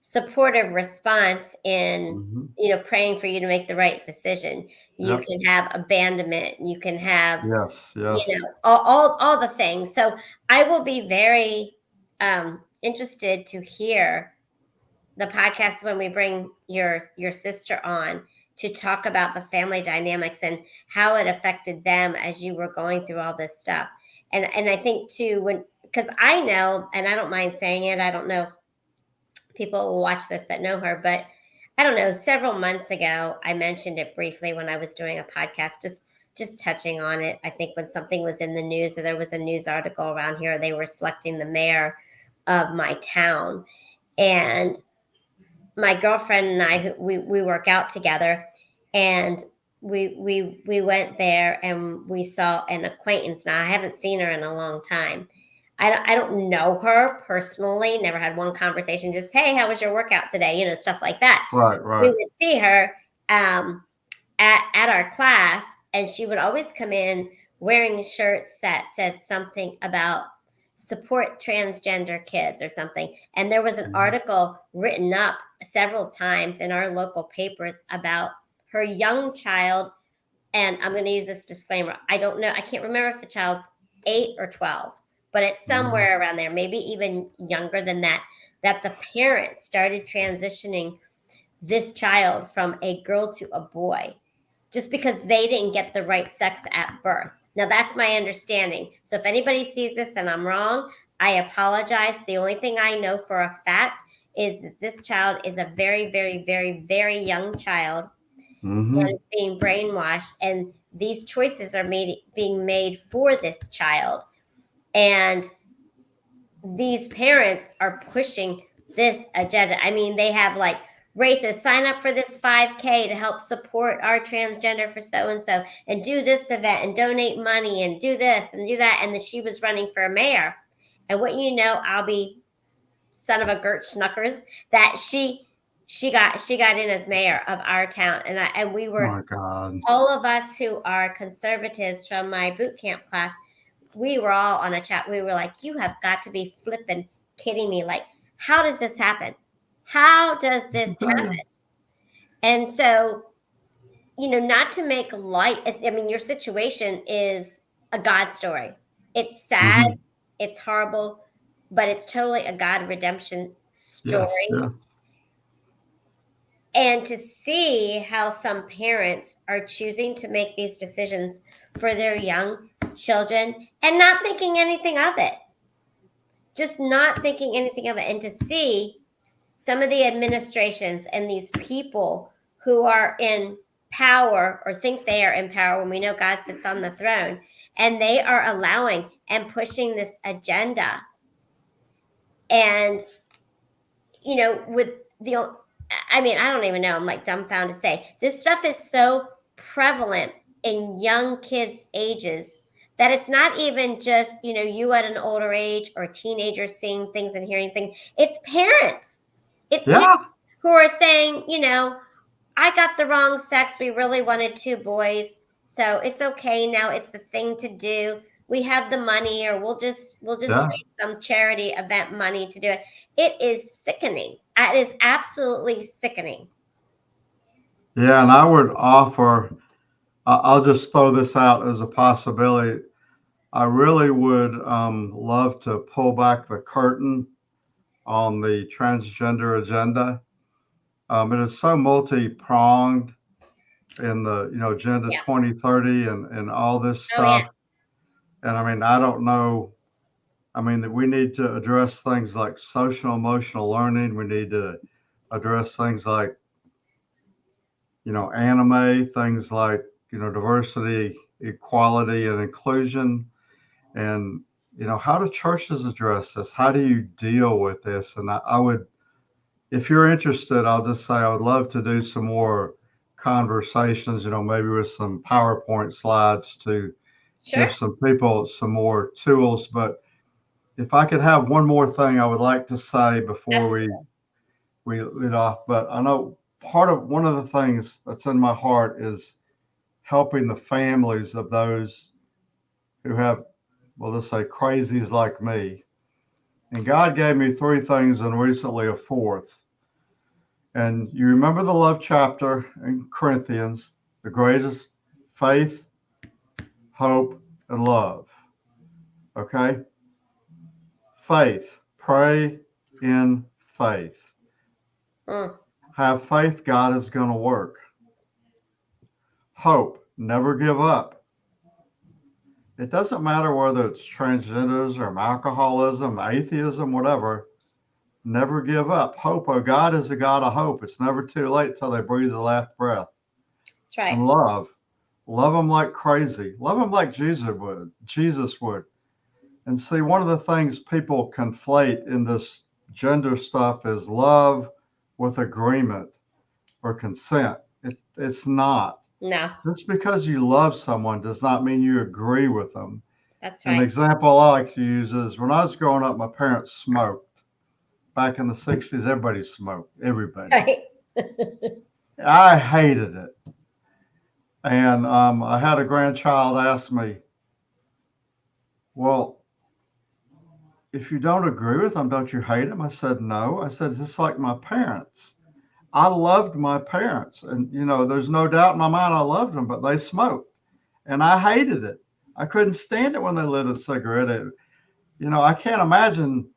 supportive response in mhm, praying for you to make the right decision. You yep, can have abandonment, you can have yes, yes. all the things. So I will be very interested to hear the podcast when we bring your sister on to talk about the family dynamics and how it affected them as you were going through all this stuff. And I think too, when, because I know, and I don't mind saying it, I don't know if people will watch this that know her, but I don't know, several months ago I mentioned it briefly when I was doing a podcast, just touching on it. I think when something was in the news or there was a news article around here, they were selecting the mayor of my town. And my girlfriend and I, we work out together, and we went there and we saw an acquaintance. Now I haven't seen her in a long time. I don't know her personally. Never had one conversation. Just, hey, how was your workout today? Stuff like that. Right, We right. would see her um, at our class, and she would always come in wearing shirts that said something about support transgender kids or something. And there was an Mhm, article written up several times in our local papers about her young child. And I'm going to use this disclaimer. I don't know. I can't remember if the child's 8 or 12, but it's mhm, somewhere around there, maybe even younger than that, that the parents started transitioning this child from a girl to a boy just because they didn't get the right sex at birth. Now, that's my understanding. So if anybody sees this and I'm wrong, I apologize. The only thing I know for a fact is that this child is a very, very, very, very young child and Mm-hmm. is being brainwashed. And these choices are being made for this child. And these parents are pushing this agenda. I mean, they have like races sign up for this 5K to help support our transgender for so and do this event and donate money and do this and do that. And then she was running for mayor. And what you know, I'll be son of a Gert Schnuckers that she got in as mayor of our town. And we Oh were my God. all of us who are conservatives from my boot camp class, we were all on a chat. We were like, you have got to be flipping kidding me. Like, how does this happen? How does this happen? And so, not to make light, I mean, your situation is a God story. It's sad, Mm-hmm. it's horrible, but it's totally a God redemption Yes, story. yes. And to see how some parents are choosing to make these decisions for their young children and not thinking anything of it, just not thinking anything of it, and to see some of the administrations and these people who are in power or think they are in power when we know God sits on the throne, and they are allowing and pushing this agenda. And with the, I mean, I don't even know, I'm like dumbfounded to say this stuff is so prevalent in young kids ages that it's not even just you at an older age or teenagers seeing things and hearing things. It's parents Yeah. who are saying, I got the wrong sex. We really wanted two boys. So it's okay now. It's the thing to do. We have the money, or we'll just Yeah. raise some charity event money to do it. It is sickening. It is absolutely sickening. Yeah. And I would offer, I'll just throw this out as a possibility. I really would love to pull back the curtain on the transgender agenda. It is so multi-pronged in the Agenda Yeah. 2030 and all this Oh yeah. stuff. And I mean, I don't know. I mean, that we need to address things like social emotional learning. We need to address things like anime, things like diversity, equality, and inclusion. And how do churches address this? How do you deal with this? And I would, if you're interested, I'll just say I would love to do some more conversations, maybe with some PowerPoint slides to Sure. give some people some more tools. But if I could have one more thing I would like to say before Absolutely. we lead off, but I know one of the things that's in my heart is helping the families of those who have, well, let's say crazies like me. And God gave me three things and recently a fourth. And you remember the love chapter in Corinthians, the greatest: faith, hope, and love. Okay? Faith. Pray in faith. Mm. Have faith God is going to work. Hope. Never give up. It doesn't matter whether it's transgenders or alcoholism, atheism, whatever. Never give up. Hope. Oh, God is a God of hope. It's never too late till they breathe the last breath. That's right. And love. Love them like crazy. Love them like Jesus would. Jesus would. And see, one of the things people conflate in this gender stuff is love with agreement or consent. It's not. No, Just because you love someone does not mean you agree with them. that's And the right. example I like to use is when I was growing up, my parents smoked. Back in the 60s, everybody smoked. Everybody. Right. I hated it. And I had a grandchild ask me, well, if you don't agree with them, don't you hate them? I said, no. I said, it's just like my parents. I loved my parents. And, there's no doubt in my mind I loved them, but they smoked. And I hated it. I couldn't stand it when they lit a cigarette. I can't imagine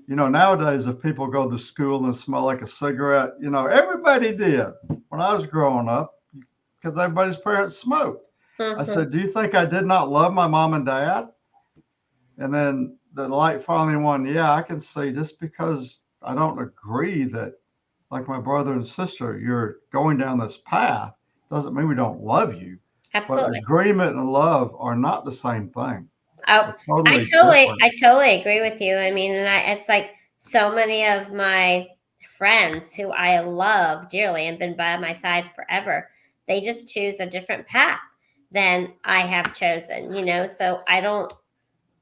nowadays, if people go to school and smell like a cigarette, everybody did when I was growing up because everybody's parents smoked. I Mm-hmm. said, do you think I did not love my mom and dad? And then the light finally went, yeah, I can see just because I don't agree that, like my brother and sister, you're going down this path doesn't mean we don't love you. But Absolutely. agreement and love are not the same thing. Oh, They're totally different. I totally agree with you. I mean, and it's like so many of my friends who I love dearly and been by my side forever, they just choose a different path than I have chosen, So I don't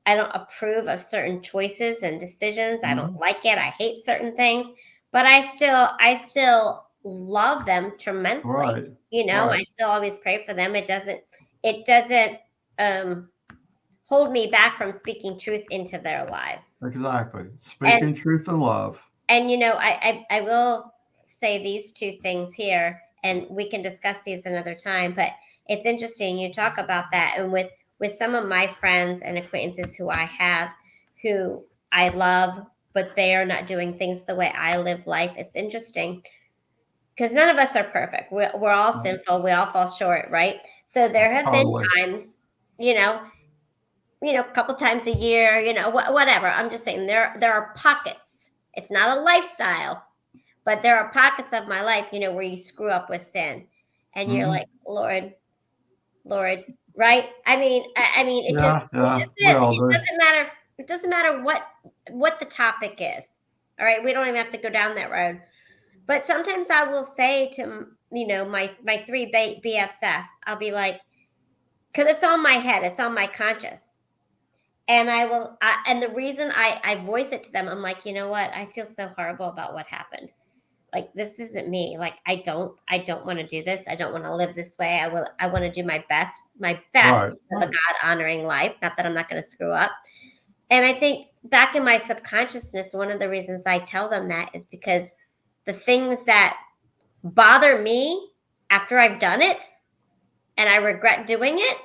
approve of certain choices and decisions. I don't Hmm. like it. I hate certain things, but I still love them tremendously. Right. I Right. still always pray for them. It doesn't um hold me back from speaking truth into their lives. Exactly. And Speaking truth in love. I will say these two things here, and we can discuss these another time. But it's interesting you talk about that, and with some of my friends and acquaintances who I have, who I love, but they are not doing things the way I live life. It's interesting because none of us are perfect. We're all sinful. We all fall short, right? So there have been Totally. times, you know, a couple times a year, whatever. I'm just saying there are pockets. It's not a lifestyle, but there are pockets of my life, where you screw up with sin, and you're Hmm. like, Lord, right? I mean, Yeah. it Yeah. just We is. all It do. doesn't matter. It doesn't matter what the topic is. All right, we don't even have to go down that road. But sometimes I will say to my three BFFs, I'll be like, because it's on my head, it's on my conscience. And and the reason I voice it to them, I'm like, you know what? I feel so horrible about what happened. Like, this isn't me. Like, I don't want to do this. I don't want to live this way. I want to do my best Right. to live a Right. God honoring life. Not that I'm not going to screw up. And I think back in my subconsciousness, one of the reasons I tell them that is because the things that bother me after I've done it and I regret doing it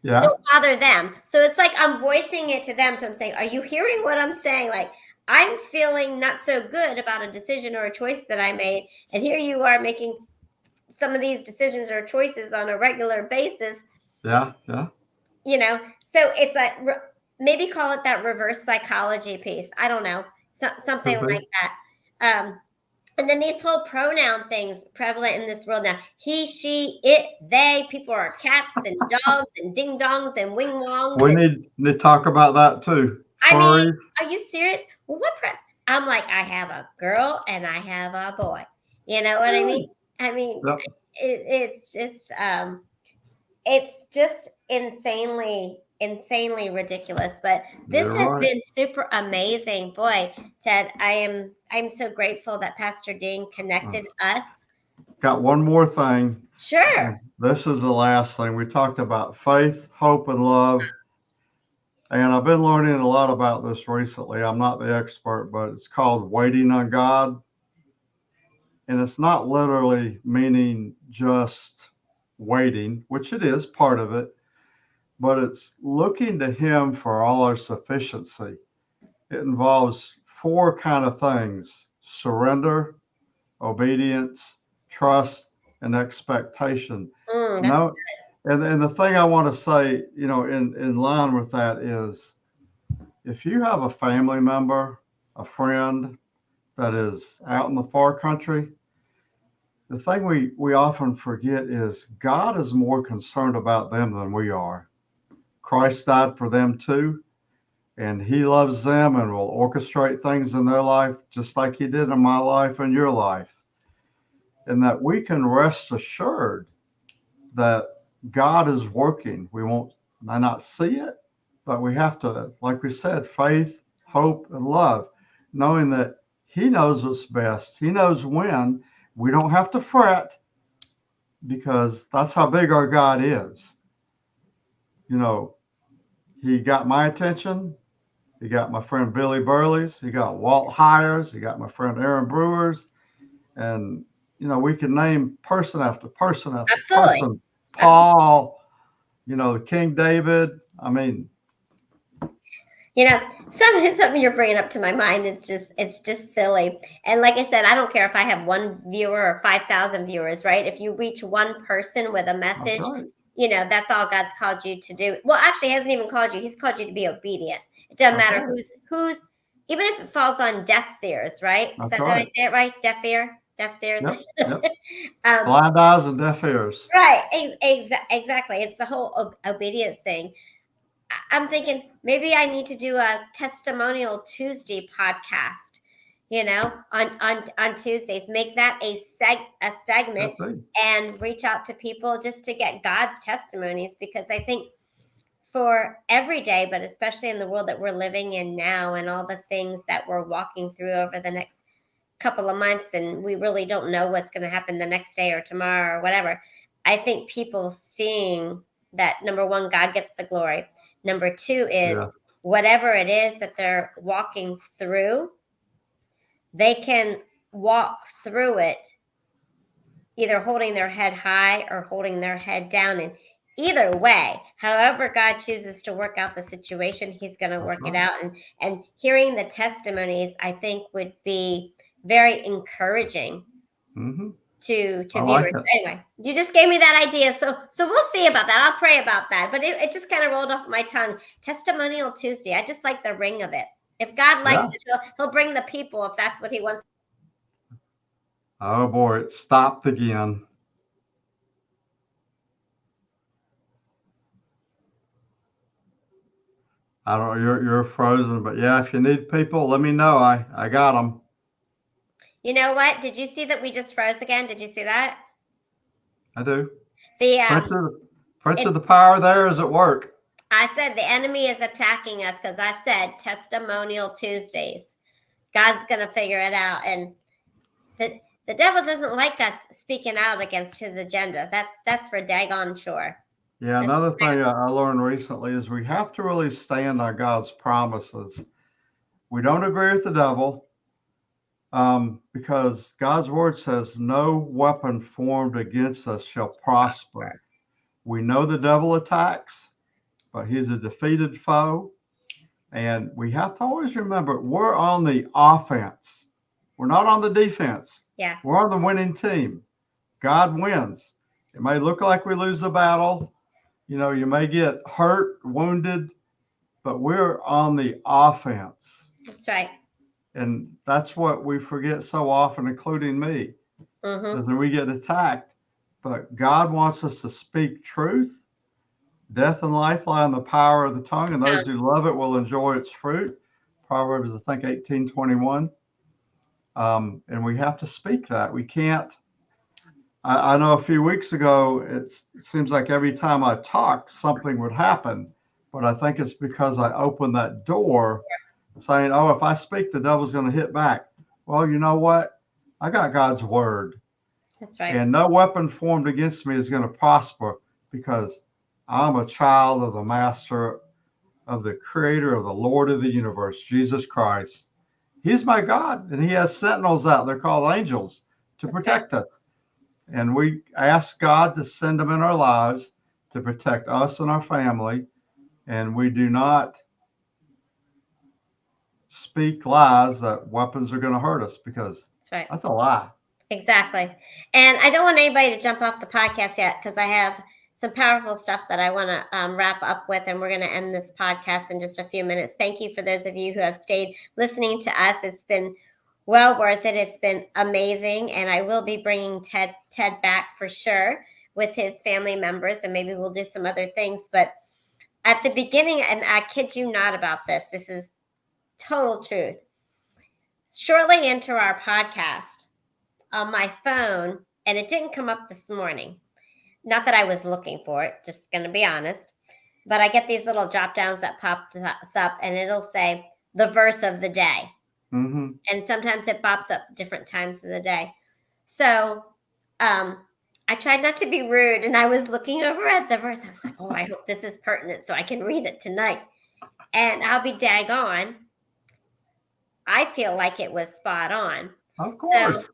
Yeah. don't bother them. So it's like I'm voicing it to them. So I'm saying, are you hearing what I'm saying? Like, I'm feeling not so good about a decision or a choice that I made. And here you are making some of these decisions or choices on a regular basis, Yeah. Yeah. So it's like maybe call it that reverse psychology piece. I don't know. Something Could be. like that. And then these whole pronoun things prevalent in this world now. He, she, it, they. People are cats and dogs and ding dongs and wing wongs. We And need to talk about that too. I mean, Furries. are you serious? Well, I'm like, I have a girl and I have a boy. You know what I mean? I mean, Yep. it's just insanely ridiculous. But this You're has right. been super amazing. Boy, Ted, I'm so grateful that Pastor Dean connected us. Got one more thing. Sure. This is the last thing. We talked about faith, hope, and love. And I've been learning a lot about this recently. I'm not the expert, but it's called waiting on God. And it's not literally meaning just waiting, which it is part of it, but it's looking to Him for all our sufficiency. It involves four kind of things: surrender, obedience, trust, and expectation. That's No, and the thing I want to say, in line with that is, if you have a family member, a friend that is out in the far country, the thing we often forget is God is more concerned about them than we are. Christ died for them too, and He loves them and will orchestrate things in their life just like He did in my life and your life. And that we can rest assured that God is working. We may not see it, but we have to, like we said, faith, hope, and love, knowing that He knows what's best. He knows when. We don't have to fret because that's how big our God is. You know, He got my attention. He got my friend Billy Burley's. He got Walt Hires. He got my friend Aaron Brewer's. And, we can name person after person after absolutely. person. Paul, the King David. I mean, Something you're bringing up to my mind is it's just silly. And like I said, I don't care if I have one viewer or 5,000 viewers, right? If you reach one person with a That's message, right. that's all God's called you to do. Well, actually, he hasn't even called you. He's called you to be obedient. It doesn't That's matter right. who's, even if it falls on deaf ears, right? That's Did I right. say it right? Deaf ears. Yep. Yep. um, Blind eyes and deaf ears. right. Exactly. It's the whole obedience thing. I'm thinking maybe I need to do a testimonial Tuesday podcast, on Tuesdays. Make that a segment Could be. and reach out to people just to get God's testimonies, because I think for every day, but especially in the world that we're living in now and all the things that we're walking through over the next couple of months, and we really don't know what's going to happen the next day or tomorrow or whatever. I think people seeing that, number one, God gets the glory. Number two is Yeah. whatever it is that they're walking through, they can walk through it either holding their head high or holding their head down. And either way, however God chooses to work out the situation, he's going to That's work it right. out. And hearing the testimonies, I think, would be very encouraging Hmm. to I like viewers. it. Anyway, you just gave me that idea, so we'll see about that. I'll pray about that. But it just kind of rolled off my tongue. Testimonial Tuesday. I just like the ring of it. If God likes Yeah. it, he'll bring the people if that's what he wants. Oh boy, it stopped again. I don't know. You're frozen, but yeah, if you need people, let me know. I got them. You know what? Did you see that we just froze again? Did you see that? I do. The Prince it, of the power there is at work. I said the enemy is attacking us because I said testimonial Tuesdays. God's gonna figure it out, and the devil doesn't like us speaking out against his agenda. That's for daggone sure. Yeah, That's another thing I learned recently is we have to really stand on God's promises. We don't agree with the devil, because God's word says, no weapon formed against us shall prosper. We know the devil attacks, but he's a defeated foe. And we have to always remember we're on the offense, we're not on the defense. yes. We're on the winning team. God wins. It may look like we lose the battle. You may get hurt, wounded, but we're on the offense. That's right. And that's what we forget so often, including me, is that we get attacked. But God wants us to speak truth. Death and life lie in the power of the tongue, and those who love it will enjoy its fruit. Proverbs, I think, 18:21. And we have to speak that. We can't. I know a few weeks ago, it seems like every time I talk, something would happen. But I think it's because I opened that door saying, oh, if I speak, the devil's going to hit back. Well, you know what? I got God's word. That's right. And no weapon formed against me is going to prosper, because I'm a child of the master, of the creator, of the Lord of the universe, Jesus Christ. He's my God, and he has sentinels out. They're called angels to That's protect us. And we ask God to send them in our lives to protect us and our family. And we do not speak lies that weapons are going to hurt us, because right. That's a lie. Exactly. And I don't want anybody to jump off the podcast yet, because I have some powerful stuff that I want to wrap up with, and we're going to end this podcast in just a few minutes. Thank you for those of you who have stayed listening to us. It's been well worth it. It's been amazing, and I will be bringing Ted back for sure with his family members, and maybe we'll do some other things. But at the beginning, and I kid you not about this, this is total truth. Shortly into our podcast, on my phone, and it didn't come up this morning. Not that I was looking for it, just going to be honest. But I get these little drop downs that pop up, and it'll say the verse of the day. Mm-hmm. And sometimes it pops up different times of the day. So I tried not to be rude, and I was looking over at the verse. I was like, oh, I hope this is pertinent so I can read it tonight. And I'll be daggone. I feel like it was spot on. Of course. So,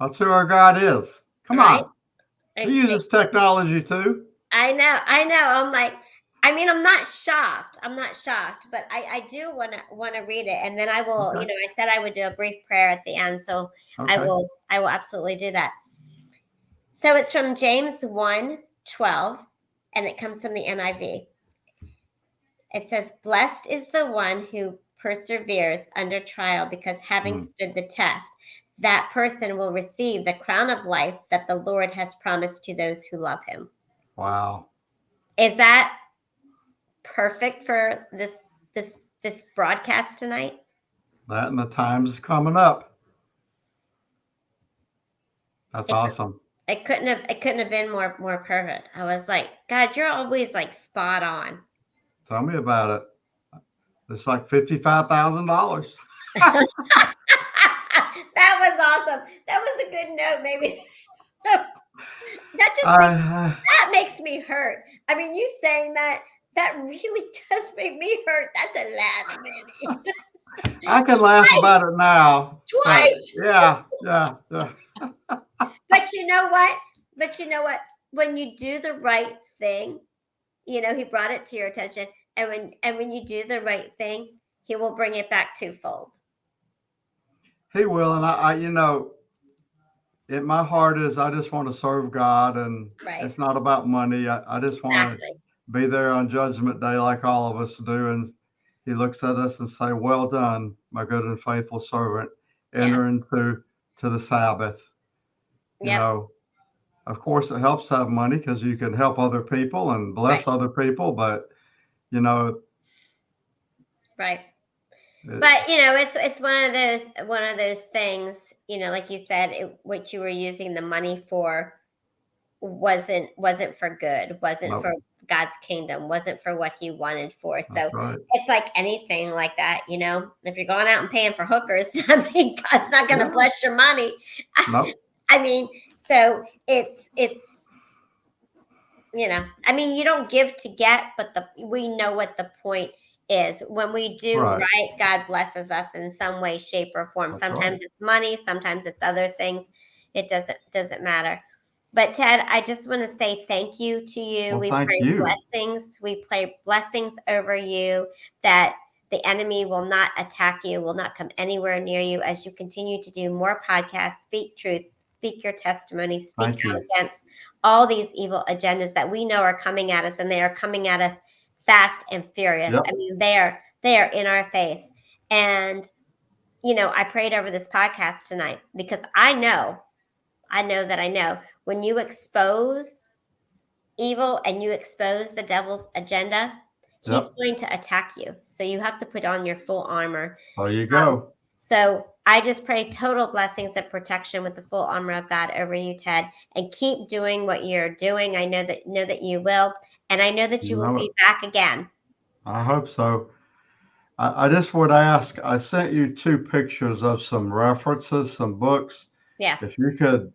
that's who our God is. Come on. He uses technology too. I know. I'm like, I mean, I'm not shocked. I'm not shocked, but I do want to read it, and then I will. Okay. I said I would do a brief prayer at the end, so Okay. I will absolutely do that. So it's from James 1:12, and it comes from the NIV. It says, "Blessed is the one who perseveres under trial, because having Mm. stood the test, that person will receive the crown of life that the Lord has promised to those who love him." Wow. Is that perfect for this broadcast tonight? That and the time's coming up. That's It, awesome. it couldn't have been more perfect. I was like, God, you're always like spot on. Tell me about it. It's like $55,000. That was awesome. That was a good note. Maybe that just I makes me hurt. I mean, you saying that really does make me hurt. That's a lot of money. I can laugh about it now, but Twice. yeah, yeah, yeah. But you know what? But you know what? When you do the right thing, he brought it to your attention, and when you do the right thing, he will bring it back twofold. He will, and my heart is I just want to serve God, and Right. it's not about money. I just want to Exactly. be there on Judgment Day, like all of us do, and He looks at us and say, "Well done, my good and faithful servant. Yes. Enter into the Sabbath." You Yep. know, of course, it helps to have money because you can help other people and Right. bless other people, but you know, Right. it, But it's one of those things. Like you said, what you were using the money for wasn't for good, wasn't for no, God's kingdom, wasn't for what he wanted for. that's So right. it's like anything like that, if you're going out and paying for hookers, I mean, God's not going to Yeah, bless your money. no, I mean, so it's I mean, you don't give to get, but we know what the point is. When we do right. right, God blesses us in some way, shape, or form. That's right. Sometimes it's money, sometimes it's other things. It doesn't matter. But Ted, I just want to say thank you to you. Well, We thank pray you. blessings. We pray blessings over you, that the enemy will not attack you, will not come anywhere near you as you continue to do more podcasts, speak truth, speak your testimony, speak Thank out you. against all these evil agendas that we know are coming at us, and they are coming at us fast and furious. I Yep. mean, they are in our face. And I prayed over this podcast tonight because I know when you expose evil and you expose the devil's agenda, he's Yep. going to attack you. So you have to put on your full armor. There you Um, go. so I just pray total blessings of protection with the full armor of God over you, Ted, and keep doing what you're doing. I know that you will, and I know that You you will know it. be back again. I hope so. I just would ask, I sent you two pictures of some references, some books. Yes, If you could,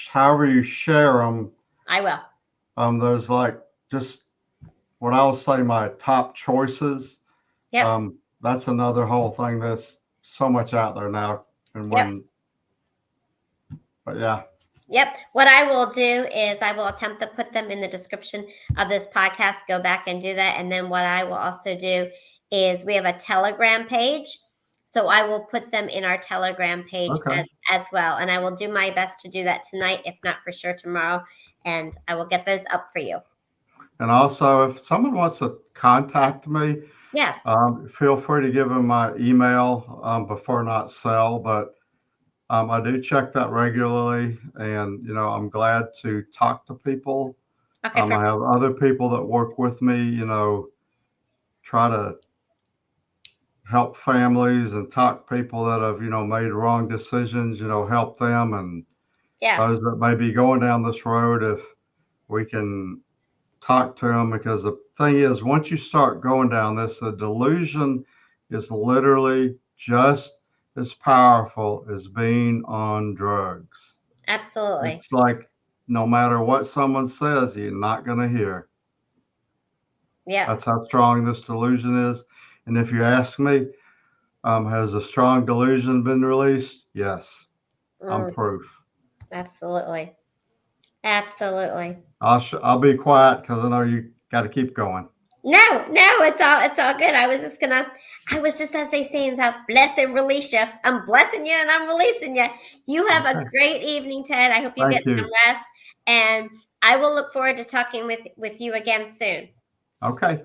however you share them, I will. there's like just what I'll say my top choices. Yep, That's another whole thing that's so much out there now. And yep. but yeah, Yep. What I will do is I will attempt to put them in the description of this podcast. Go back and do that. And then what I will also do is we have a Telegram page. So I will put them in our Telegram page okay. as well. And I will do my best to do that tonight, if not for sure tomorrow. And I will get those up for you. And also, if someone wants to contact me, Yes. feel free to give them my email, before not sell, but I do check that regularly, and I'm glad to talk to people. Okay, I perfect. have other people that work with me, try to help families and talk people that have made wrong decisions, help them, and Yes. those that may be going down this road, if we can talk to them, because the thing is, once you start going down this, the delusion is literally just as powerful as being on drugs. Absolutely. It's like no matter what someone says, you're not going to hear. Yeah. That's how strong this delusion is. And if you ask me, has a strong delusion been released? Yes, I'm Mm, proof. absolutely. Absolutely. I'll be quiet because I know you got to keep going. No, it's all good. I was just, as they say in South, bless and release you. I'm blessing you and I'm releasing you. You have a Okay. great evening, Ted. I hope you get Thank some you. rest, and I will look forward to talking with you again soon. Okay.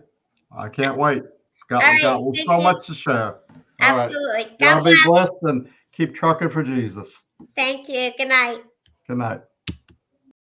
I can't wait. All Got right, thank so you. much to share. All right. Absolutely. God Y'all be bless. blessed and keep trucking for Jesus. Thank you. Good night. Good night.